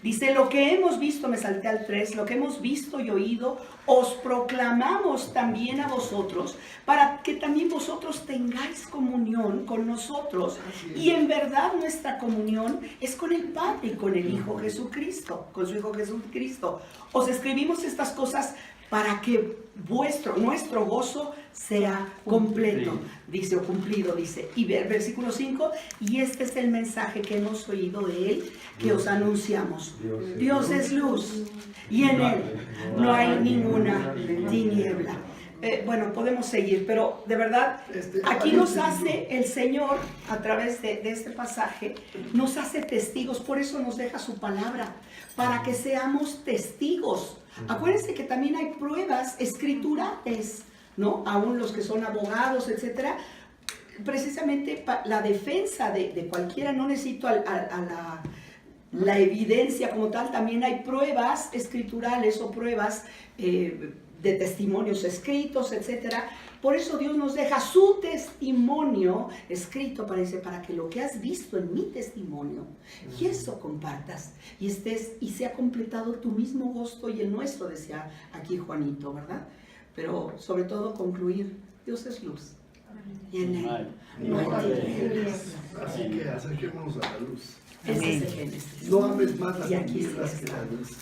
Dice, lo que hemos visto, me salté al 3, lo que hemos visto y oído, os proclamamos también a vosotros, para que también vosotros tengáis comunión con nosotros. Y en verdad nuestra comunión es con el Padre y con el Hijo Jesucristo, con su Hijo Jesucristo. Os escribimos estas cosas para que nuestro gozo sea completo, dice, o cumplido, dice. Y versículo 5, y este es el mensaje que hemos oído de Él, que os anunciamos. Dios es luz, y en Él no hay ninguna tiniebla. Bueno, podemos seguir, pero de verdad, aquí nos hace el Señor, a través de este pasaje, nos hace testigos, por eso nos deja su palabra, para que seamos testigos. Acuérdense que también hay pruebas escriturales, ¿no? Aún los que son abogados, etcétera. Precisamente la defensa de cualquiera, no necesito la evidencia como tal, también hay pruebas escriturales o pruebas de testimonios escritos, etcétera. Por eso Dios nos deja su testimonio escrito, para que lo que has visto en mi testimonio, y eso compartas, y sea completado tu mismo gozo y el nuestro, decía aquí Juanito, ¿verdad? Pero sobre todo concluir, Dios es luz, y en Él no hay tinieblas. Así que acerquémonos a la luz. Ese es el Génesis. No ames más las Y aquí tinieblas sí que la está. luz.